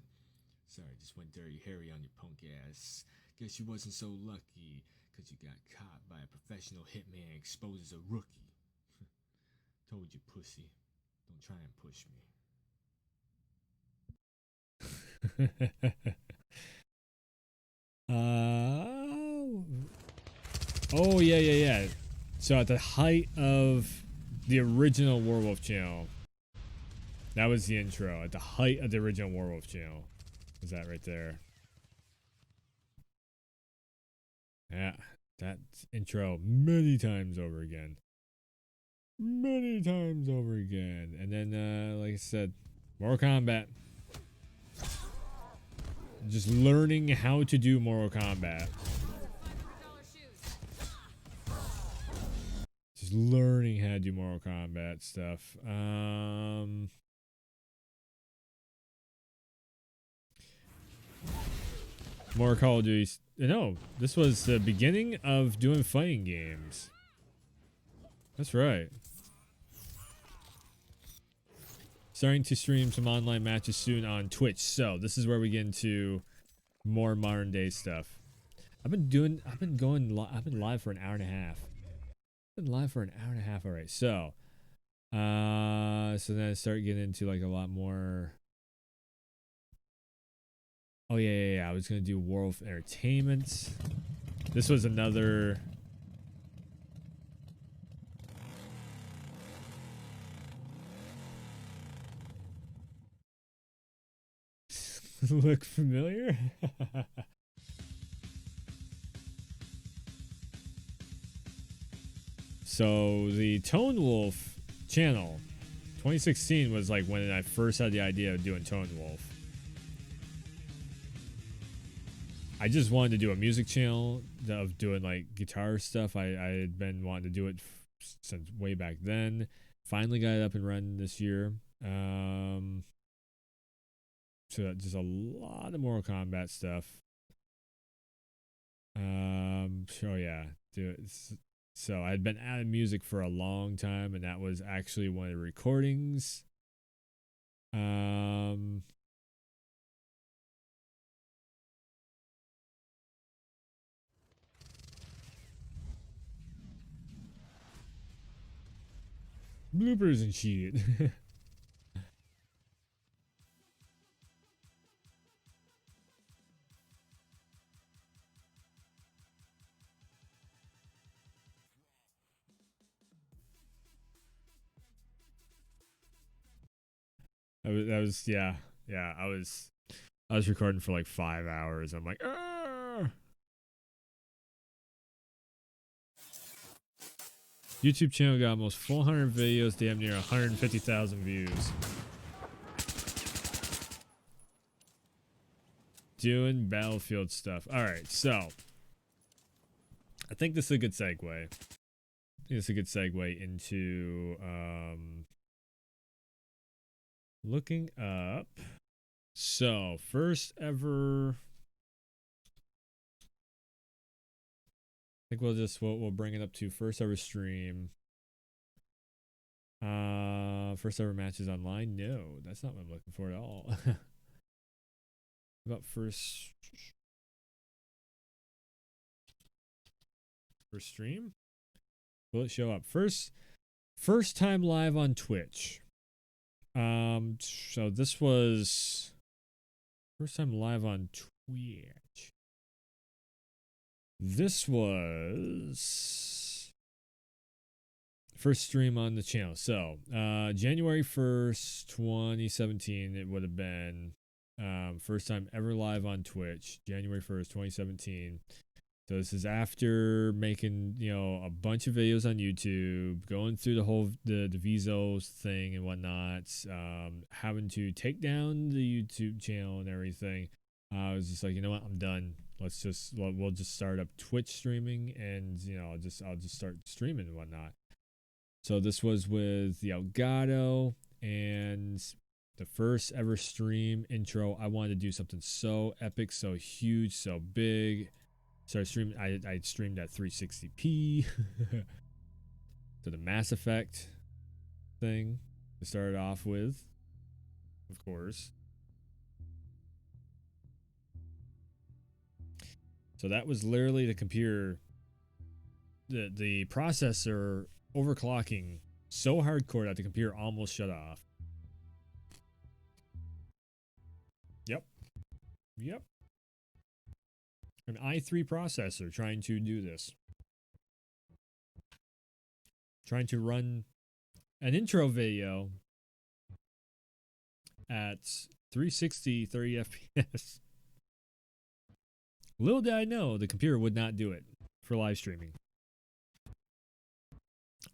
Sorry, just went dirty Harry on your punk ass. Guess you wasn't so lucky, cause you got caught by a professional hitman exposed as a rookie. Told you, pussy. Don't try and push me. Oh yeah. So at the height of the original Werewolf channel, That was the intro at the height of the original Warwolf channel. Was that right there? Yeah, that intro many times over again. Many times over again. And then, like I said, Mortal Kombat. Just learning how to do Mortal Kombat. Just learning how to do Mortal Kombat stuff. More Call of Duty. No, this was the beginning of doing fighting games. That's right. Starting to stream some online matches soon on Twitch. So this is where we get into more modern day stuff. I've been live for an hour and a half. All right. So then I start getting into like a lot more. Oh yeah. I was gonna do Warwolf Entertainment. This was another. Look familiar? So the Tone Wolf channel, 2016 was like when I first had the idea of doing Tone Wolf. I just wanted to do a music channel of doing like guitar stuff. I had been wanting to do it since way back then. Finally got it up and running this year. So just a lot of Mortal Kombat stuff. So yeah, so I had been out of music for a long time, and that was actually one of the recordings. Bloopers and shit. I was recording for like 5 hours. I'm like, Arr! YouTube channel got almost 400 videos, damn near 150,000 views. Doing Battlefield stuff. All right, so I think this is a good segue. Into looking up. So first ever. I think we'll bring it up to first ever stream. First ever matches online. No, that's not what I'm looking for at all. About first stream. Will it show up first time live on Twitch? So this was first time live on Twitch. This was first stream on the channel. So January 1st, 2017, it would have been first time ever live on Twitch, January 1st, 2017. So this is after making, a bunch of videos on YouTube, going through the whole the Vizos thing and whatnot, having to take down the YouTube channel and everything. I was just like, you know what, I'm done. We'll just start up Twitch streaming, and I'll just start streaming and whatnot. So this was with the Elgato, and the first ever stream intro. I wanted to do something so epic, so huge, so big. So I streamed at 360p. So the Mass Effect thing to start off with, of course. So that was literally the computer, the processor overclocking so hardcore that the computer almost shut off. Yep. An i3 processor trying to do this. Trying to run an intro video at 360 30 FPS. Little did I know the computer would not do it for live streaming.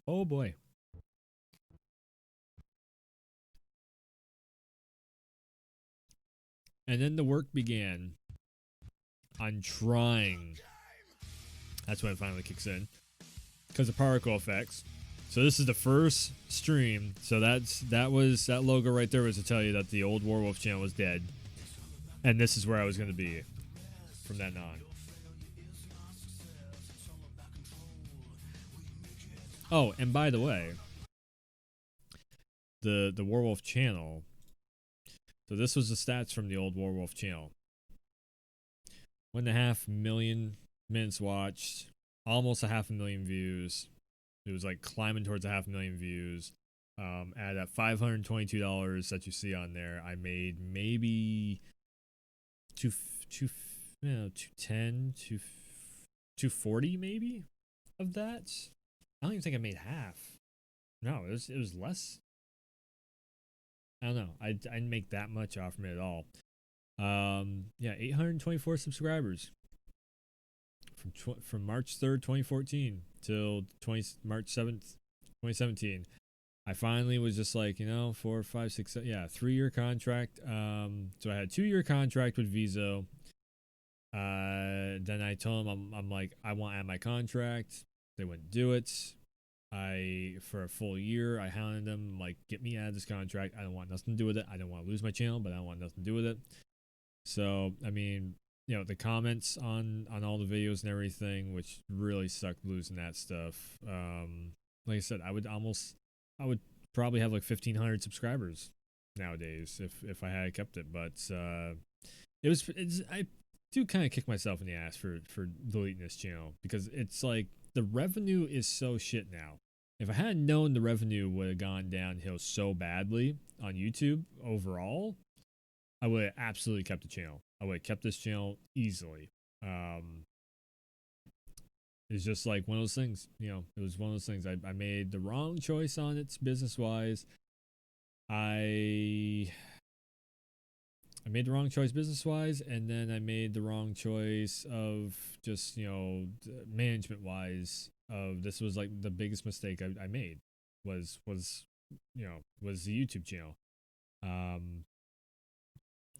Oh boy. And then the work began on trying. That's when it finally kicks in. Because of particle effects. So this is the first stream. So that logo right there was to tell you that the old Warwolf channel was dead. And this is where I was going to be from then on. Oh, and by the way, the Warwolf channel. So this was the stats from the old Warwolf channel. 1.5 million minutes watched, almost 500,000 views. It was like climbing towards 500,000 views. At that $522 that you see on there, I made maybe 210 to 240 maybe of that. I don't even think I made half. No, it was less. I don't know. I didn't make that much off from it at all. Yeah, 824 subscribers from March 3rd, 2014 till March 7th, 2017. I finally was just like, 4, 5, 6, 7, 3-year contract. So I had a 2-year contract with Viso. Then I told them I'm like, I want to add my contract. They wouldn't do it. For a full year, I hounded them, like, get me out of this contract. I don't want nothing to do with it. I don't want to lose my channel, but I don't want nothing to do with it. So, I mean, the comments on all the videos and everything, which really sucked losing that stuff. Like I said, I would probably have like 1,500 subscribers nowadays if I had kept it. But I do kind of kick myself in the ass for deleting this channel, because it's like the revenue is so shit now. If I hadn't known the revenue would have gone downhill so badly on YouTube overall, I would have absolutely kept the channel. I would have kept this channel easily. It's just like one of those things, it was one of those things. I made the wrong choice on it business-wise. I made the wrong choice business-wise, and then I made the wrong choice of just, management-wise. This was like the biggest mistake I made was the YouTube channel.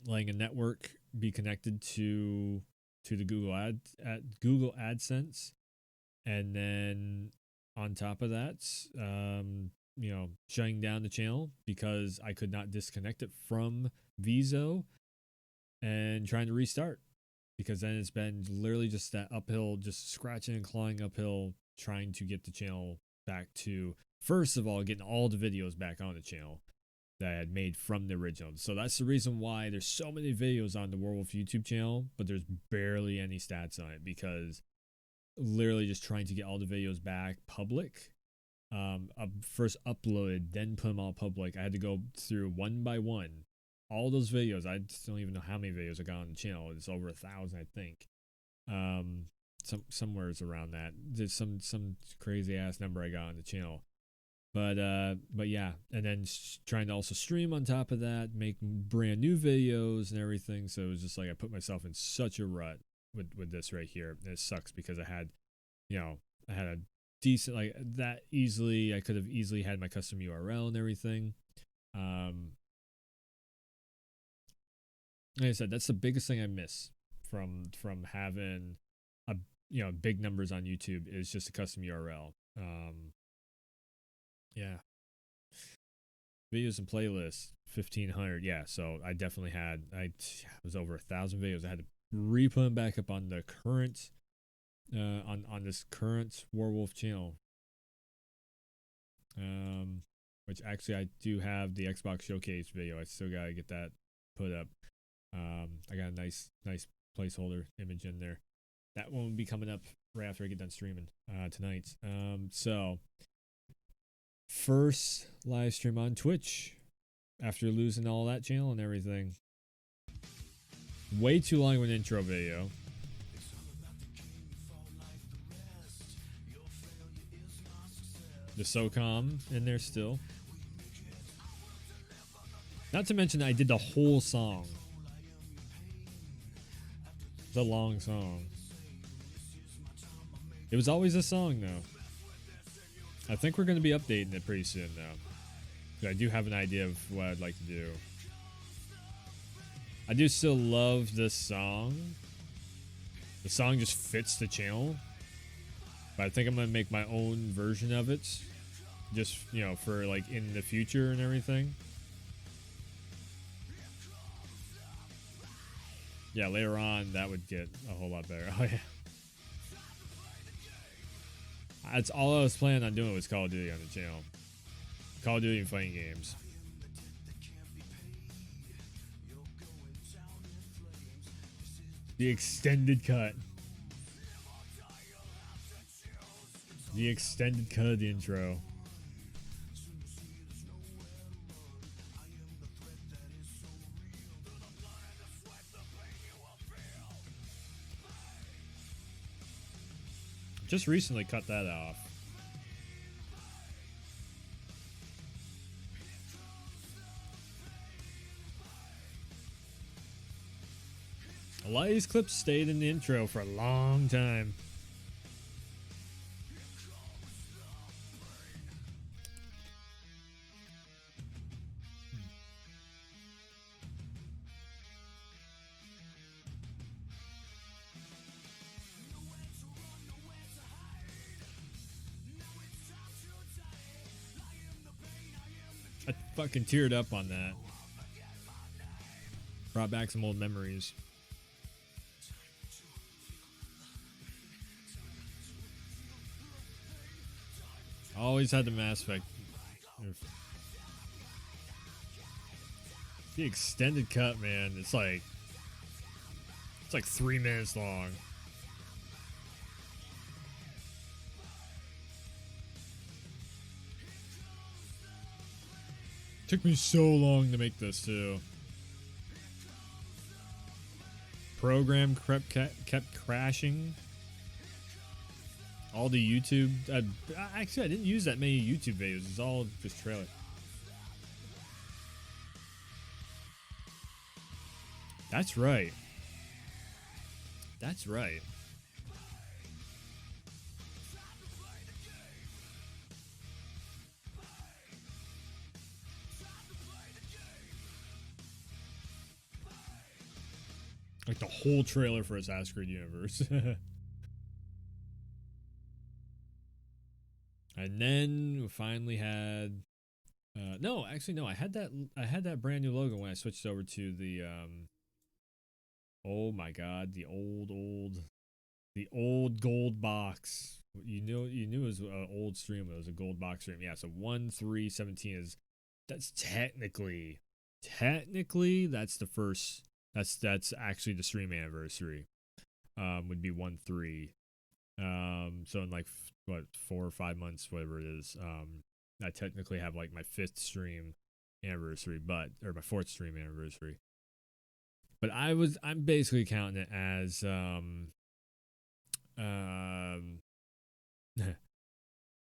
Letting a network be connected to the Google AdSense, and then on top of that, shutting down the channel because I could not disconnect it from Viso, and trying to restart, because then it's been literally just that uphill, just scratching and clawing uphill, trying to get the channel back to, first of all, getting all the videos back on the channel that I had made from the original. So that's the reason why there's so many videos on the Warwolf YouTube channel, but there's barely any stats on it, because literally just trying to get all the videos back public, first uploaded, then put them all public. I had to go through one by one all those videos. I just don't even know how many videos I got on the channel. It's over 1,000, I think. Somewhere's around that. There's some crazy ass number I got on the channel. But yeah, and then trying to also stream on top of that, make brand new videos and everything. So it was just like I put myself in such a rut with this right here. And it sucks because I had a decent, like, that easily, I could have easily had my custom URL and everything. Like I said, that's the biggest thing I miss from having big numbers on YouTube, is just a custom URL. Yeah. Videos and playlists, 1,500. Yeah, so I definitely had, it was over 1,000 videos. I had to re-put them back up on the current, on this current Warwolf channel. Which actually I do have the Xbox Showcase video. I still gotta get that put up. I got a nice placeholder image in there. That one will be coming up right after I get done streaming tonight. So first live stream on Twitch after losing all that channel and everything. Way too long of an intro video. The SOCOM in there still. Not to mention I did the whole song. It's a long song. It was always a song though. I think we're going to be updating it pretty soon though. I do have an idea of what I'd like to do. I do still love this song. The song just fits the channel. But I think I'm going to make my own version of it. Just, you know, for like in the future and everything. Yeah, later on that would get a whole lot better. Oh yeah. That's all I was planning on doing was Call of Duty on the channel. Call of Duty and fighting games. The extended cut. The extended cut of the intro. Just recently cut that off. A lot of these clips stayed in the intro for a long time. I fucking teared up on that. Brought back some old memories. Always had the Mass Effect. The extended cut, man. It's like 3 minutes long. Took me so long to make this too. Program kept crashing. All the YouTube. Actually, I didn't use that many YouTube videos. It's all just trailer. That's right. That's right. Like the whole trailer for Assassin's Creed Universe. And then we finally had no, actually no, I had that brand new logo when I switched over to the oh my god, the old gold box. You knew it was an old stream, it was a gold box stream. Yeah, so 1/3/17 that's technically that's the first, that's actually the stream anniversary. Would be 1/3. So in like what, 4 or 5 months, whatever it is, I technically have like my 5th stream anniversary, or my 4th stream anniversary. But I'm basically counting it as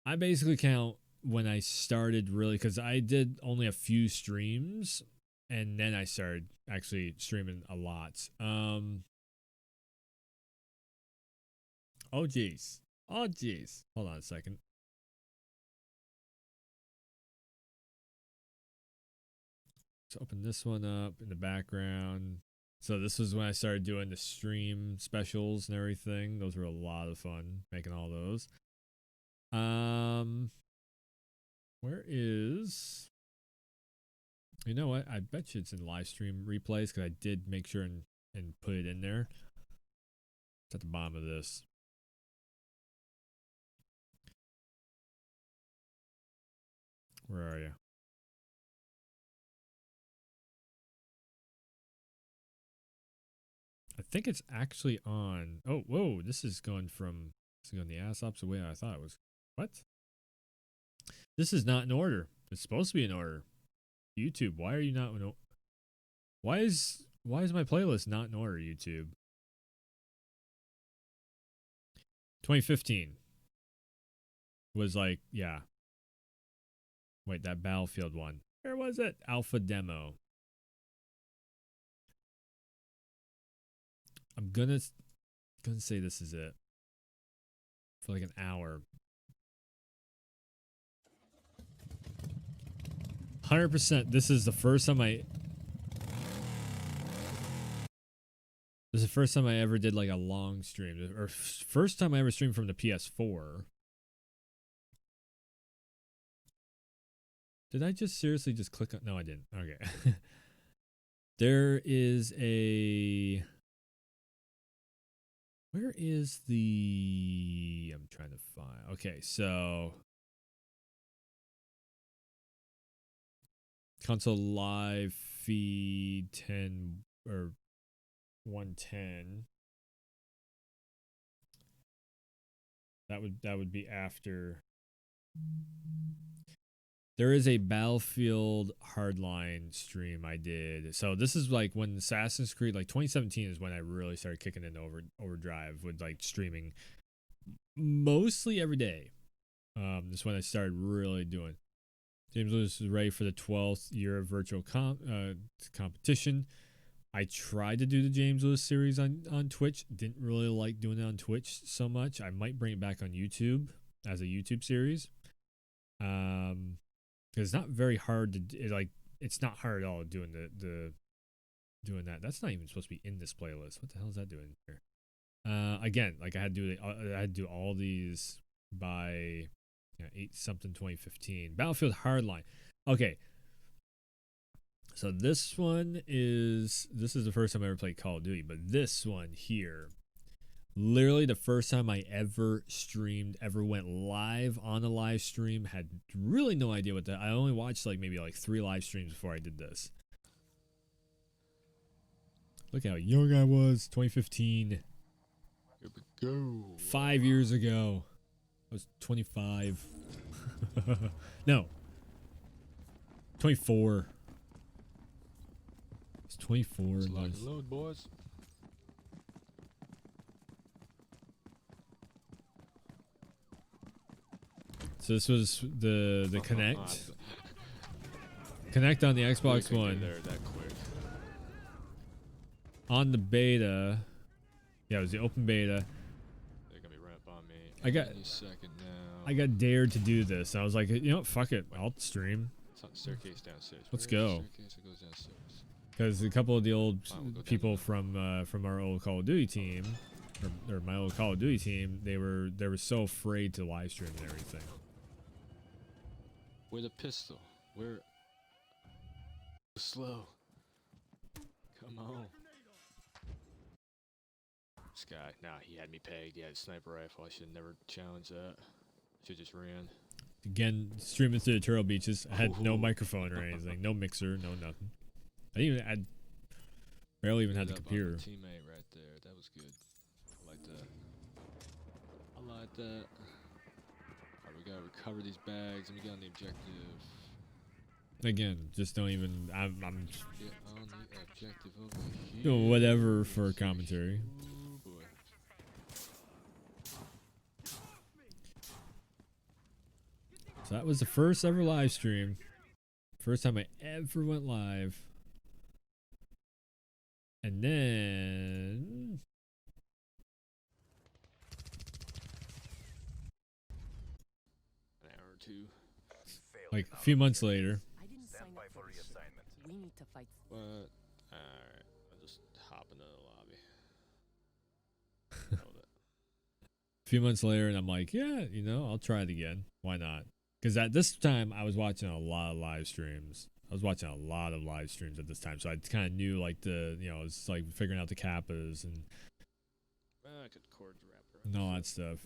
I basically count when I started really, because I did only a few streams and then I started actually streaming a lot. Oh geez. Hold on a second. Let's open this one up in the background. So this was when I started doing the stream specials and everything. Those were a lot of fun, making all those. Where is... You know what? I bet you it's in live stream replays, because I did make sure and put it in there. It's at the bottom of this. Where are you? I think it's actually on. Oh, whoa! This is going the ass opposite way I thought it was. What? This is not in order. It's supposed to be in order. YouTube, why are you not in order? Why is my playlist not in order, YouTube? 2015 was like, yeah. Wait, that Battlefield one. Where was it? Alpha demo. I'm gonna say this is it for like an hour. 100%. This is the first time I ever did like a long stream, or first time I ever streamed from the PS4. Did I just seriously just click on? No, I didn't. Okay. There is a. Where is the? I'm trying to find. Okay, so console live feed 10 or 110. That would be after. There is a Battlefield Hardline stream I did. So this is like when Assassin's Creed, like 2017 is when I really started kicking into overdrive with like streaming mostly every day. This is when I started really doing. James Lewis is ready for the 12th year of virtual competition. I tried to do the James Lewis series on Twitch. Didn't really like doing it on Twitch so much. I might bring it back on YouTube as a YouTube series. Because it's not very hard to it's not hard at all doing doing that. That's not even supposed to be in this playlist. What the hell is that doing here? Again, like I had to do all these by 8/something/2015. Battlefield Hardline. Okay. So this is the first time I ever played Call of Duty, but this one here, literally the first time I ever streamed, ever went live on a live stream, had really no idea what I only watched maybe 3 live streams before I did this. Look how young I was, 2015. Here we go. 5 years ago. I was 25. No. 24. I was 24. It's like a load, boys. So this was the Kinect. Kinect on the Xbox One. There that quick. On the beta. Yeah, it was the open beta. They're gonna be right up on me. I got Any second now. I got dared to do this. I was like, you know what, fuck it. I'll stream. It's on the staircase downstairs. Let's Where's go. the staircase that goes downstairs? Because a couple of the old We'll go people from our old Call of Duty team, or my old Call of Duty team, they were so afraid to live stream and everything. With a pistol. Where? Slow. Come on. This guy, nah, he had me pegged. He had a sniper rifle. I should have never challenged that. Should just ran. Again, streaming through the Turtle Beaches. I had no microphone or anything, no mixer, no nothing. I barely even had the computer. Teammate right there. That was good. I like that. I like that. Alright, we gotta recover these bags and we got on the objective. Again, just don't even. I'm Get on the objective over here. doing whatever for commentary. Ooh, boy. So that was the first ever live stream. First time I ever went live. And then An hour or two. like a few months later. I didn't sign up for this. We need to fight. But alright, I'll just hop into the lobby. Hold it. A few months later, and I'm like, yeah, I'll try it again. Why not? Because at this time, I was watching a lot of live streams. I was watching a lot of live streams at this time, so I kind of knew it's like figuring out the kappas and I could cord wrap around. and all that stuff.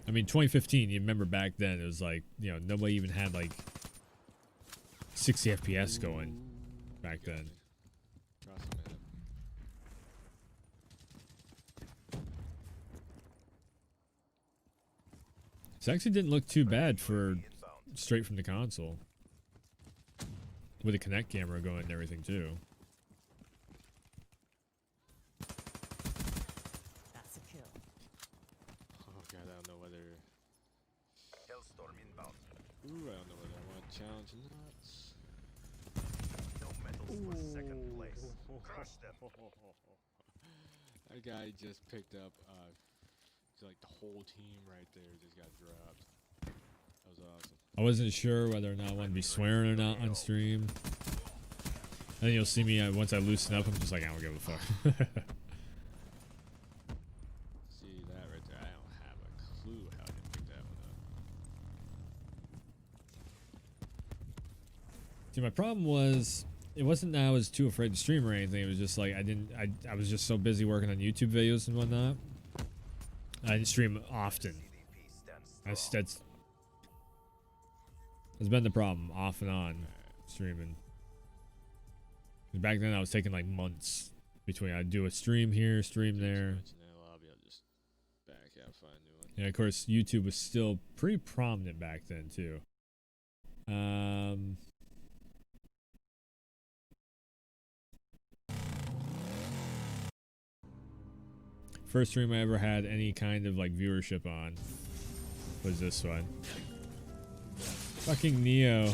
I mean, 2015, you remember back then, it was like, nobody even had like 60 FPS going back then. Cross the map. This actually didn't look too bad for straight from the console. With a Kinect camera going and everything too. That's a kill. Oh god, I don't know whether. Hellstorm inbound. Ooh, I don't know whether I want to challenge or not. No metal for second place. Crush them. That guy just picked up, like the whole team right there just got dropped. That was awesome. I wasn't sure whether or not I wanted to be swearing or not on stream. And then you'll see me once I loosen up. I'm just like, I don't give a fuck. See that right there? I don't have a clue how to pick that one up. See, my problem was it wasn't that I was too afraid to stream or anything. It was just like I was just so busy working on YouTube videos and whatnot. I didn't stream often. That's been the problem, off and on streaming. 'Cause back then I was taking like months between I'd do a stream here, stream there. I'll just back out, find a new one. And of course YouTube was still pretty prominent back then too. First stream I ever had any kind of like viewership on was this one. Fucking Neo.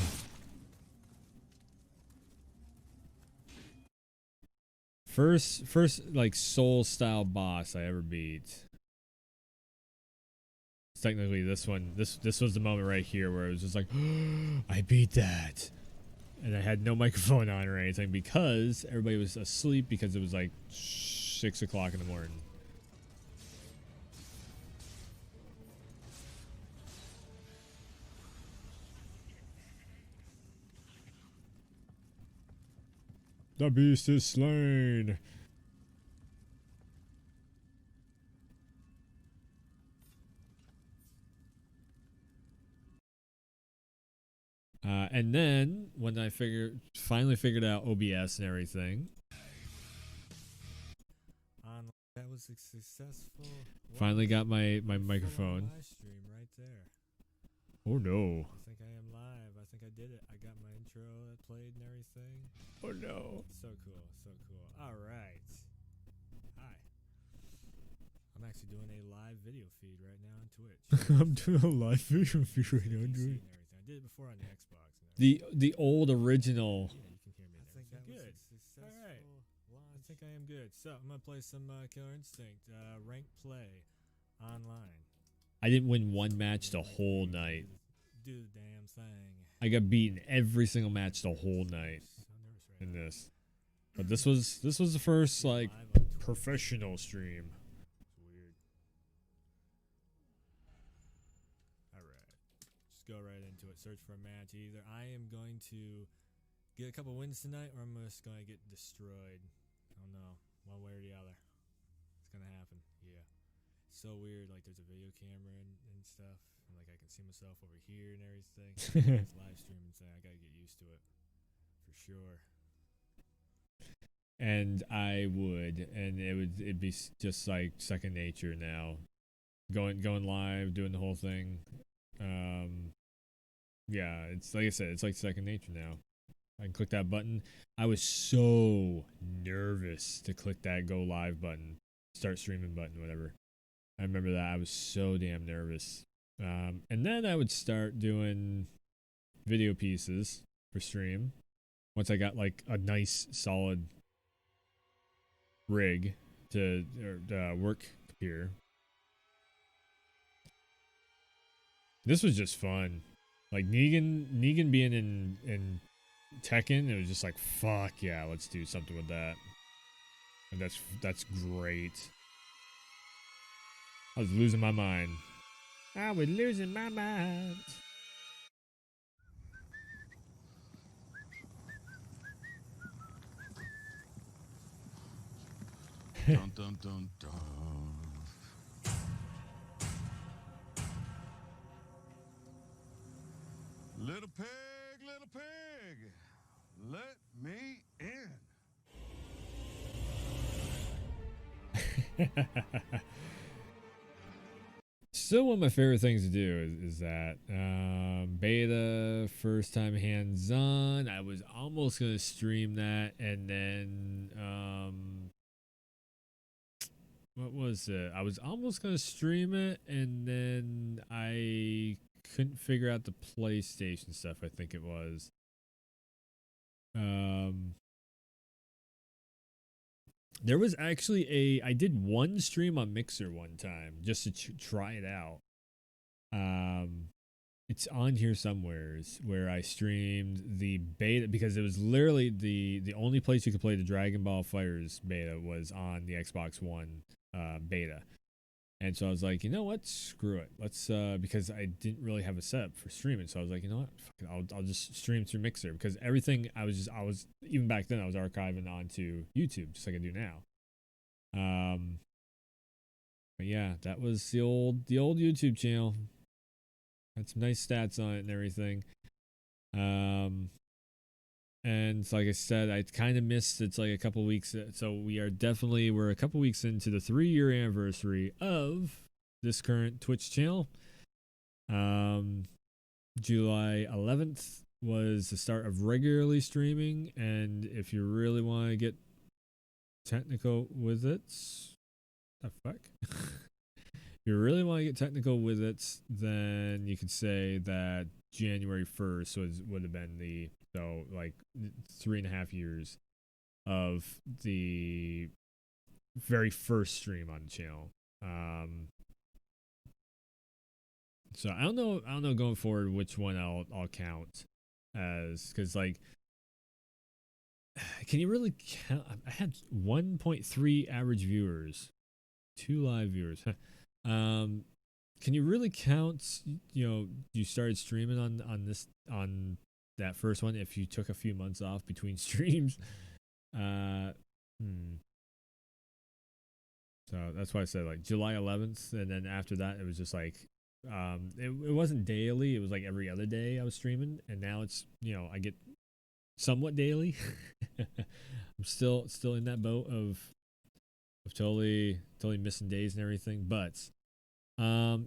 First like soul style boss I ever beat. Technically this one, this was the moment right here where it was just like, I beat that. And I had no microphone on or anything because everybody was asleep because it was like 6 o'clock in the morning. The beast is slain. And then when I finally figured out OBS and everything, That was successful. finally got my microphone. Live stream right there. Oh no. I think I am live. I think I did it. I got my intro played and everything. Oh no. So cool. So cool. All right. Hi. I'm actually doing a live video feed right now on Twitch. I'm doing a live video feed right now. You can see and everything. I did it before on the Xbox. The old original. Yeah, you can hear me. I think that was good. a successful All right. I launch. think I am good. So I'm gonna play some Killer Instinct ranked play online. I didn't win one match the whole night. Do the damn thing. I got beaten every single match the whole night I'm nervous right in now. this. But this was the first like Live on Twitch. professional stream. It's weird. Alright. Just go right into it. Search for a match. Either I am going to get a couple wins tonight or I'm just going to get destroyed. I don't know. One way or the other. It's going to happen. Yeah. So weird. Like there's a video camera and stuff. And like I can see myself over here and everything. It's live streaming thing. I got to get used to it. For sure. And I would, and it'd be just like second nature now. Going live, doing the whole thing. Yeah, it's like I said, it's like second nature now. I can click that button. I was so nervous to click that go live button, start streaming button, whatever. I remember that I was so damn nervous. And then I would start doing video pieces for stream. Once I got like a nice solid rig to work here. This was just fun. Like Negan being in Tekken, it was just like fuck yeah, let's do something with that. And that's great. I was losing my mind. I was losing my mind. Dun dun dun dun. Little pig, let me in. Still one of my favorite things to do is that beta, first time hands on. I was almost gonna stream that, and then what was it? I was almost gonna stream it, and then I couldn't figure out the PlayStation stuff. I think it was. There was actually I did one stream on Mixer one time just to try it out. It's on here somewheres where I streamed the beta because it was literally the only place you could play the Dragon Ball Fighters beta was on the Xbox One beta. And so I was like, you know what? Screw it. Let's because I didn't really have a setup for streaming. So I was like, you know what? Fuck it. I'll just stream through Mixer because everything I was even back then I was archiving onto YouTube just like I do now. But yeah, that was the old YouTube channel. Had some nice stats on it and everything. And like I said, I kind of missed. It's like a couple weeks. So we're a couple weeks into the 3-year anniversary of this current Twitch channel. July 11th was the start of regularly streaming, and if you really want to get technical with it, the fuck. If you really want to get technical with it, then you could say that January 1st would have been the 3.5 years of the very first stream on the channel. So I don't know going forward which one I'll count as, because like, can you really count? I had 1.3 average viewers, 2 live viewers. Can you really count, you started streaming on that first one if you took a few months off between streams? So that's why I said like July 11th, and then after that it was just like it wasn't daily, it was like every other day I was streaming, and now it's I get somewhat daily. I'm still in that boat of totally missing days and everything, but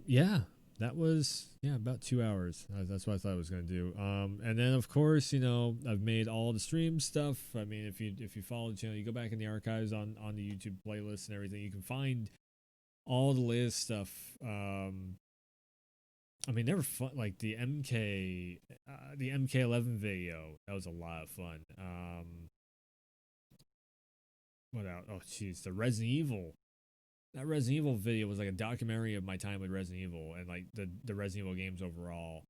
yeah, that was about 2 hours. That's what I thought I was gonna do. And then of course I've made all the stream stuff. I mean, if you follow the channel, you go back in the archives on the YouTube playlist and everything, you can find all the latest stuff. I mean, they were fun. Like the MK11 video, that was a lot of fun. What else? Oh, jeez, the Resident Evil. That Resident Evil video was like a documentary of my time with Resident Evil and like the Resident Evil games overall.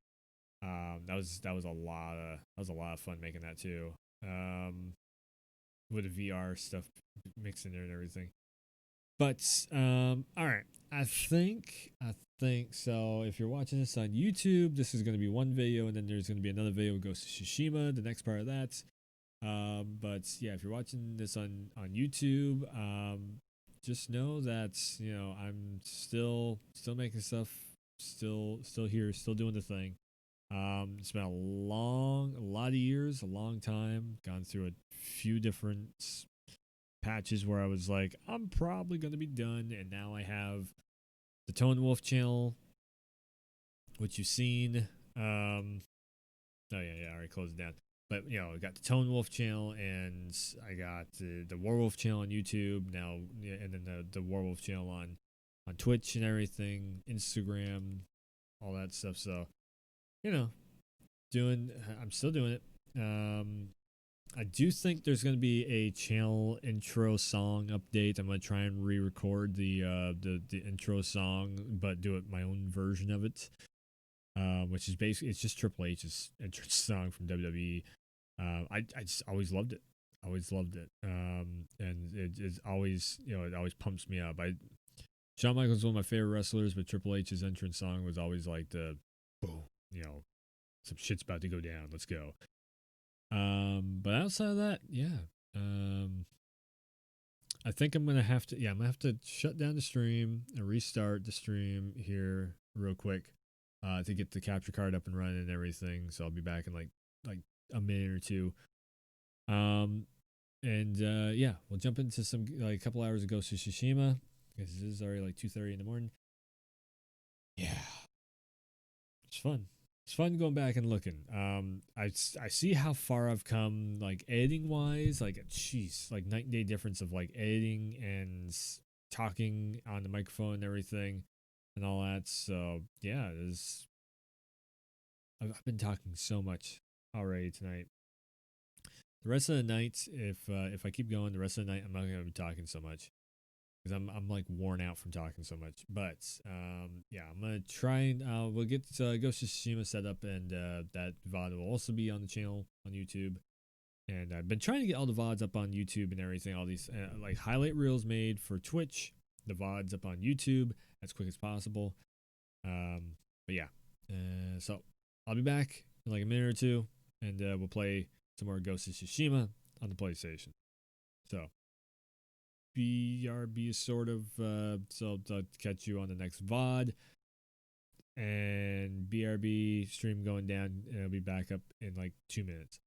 That was a lot of fun making that too. With the VR stuff mixed in there and everything. But all right, I think so. If you're watching this on YouTube, this is going to be one video, and then there's going to be another video with Ghost of Tsushima, the next part of that. But yeah, if you're watching this on YouTube, just know that I'm still making stuff, still here, still doing the thing. It's been a lot of years, a long time, gone through a few different patches where I was like, I'm probably going to be done, and now I have the Tone Wolf channel, which you've seen. Oh yeah, I already closed it down. But I got the Tone Wolf channel, and I got the Warwolf channel on YouTube now, and then the Warwolf channel on Twitch and everything, Instagram, all that stuff. So I'm still doing it. I do think there's going to be a channel intro song update. I'm going to try and re-record the intro song, but do it my own version of it, which is basically, it's just Triple H's entrance song from WWE. I just always loved it. And it always, it always pumps me up. Shawn Michaels is one of my favorite wrestlers, but Triple H's entrance song was always like the boom, some shit's about to go down. Let's go. But outside of that, I think I'm gonna have to shut down the stream and restart the stream here real quick, to get the capture card up and running and everything. So I'll be back in like a minute or two. We'll jump into some a couple hours of Ghost of Tsushima, because this is already like 2:30 in the morning. Yeah, it's fun. It's fun going back and looking. I see how far I've come, like editing wise, like night and day difference of like editing and talking on the microphone and everything and all that. So yeah, I've been talking so much already tonight. the rest of the night, if I keep going the rest of the night, I'm not gonna be talking so much because I'm like worn out from talking so much. But yeah, I'm gonna try and we'll get Ghost of Tsushima set up, and that VOD will also be on the channel on YouTube. And I've been trying to get all the VODs up on YouTube and everything, all these like highlight reels made for Twitch, the VODs up on YouTube as quick as possible. But yeah, so I'll be back in like a minute or two, and we'll play some more Ghost of Tsushima on the PlayStation. So BRB is sort of so I'll catch you on the next VOD, and BRB stream going down, and I'll be back up in like 2 minutes.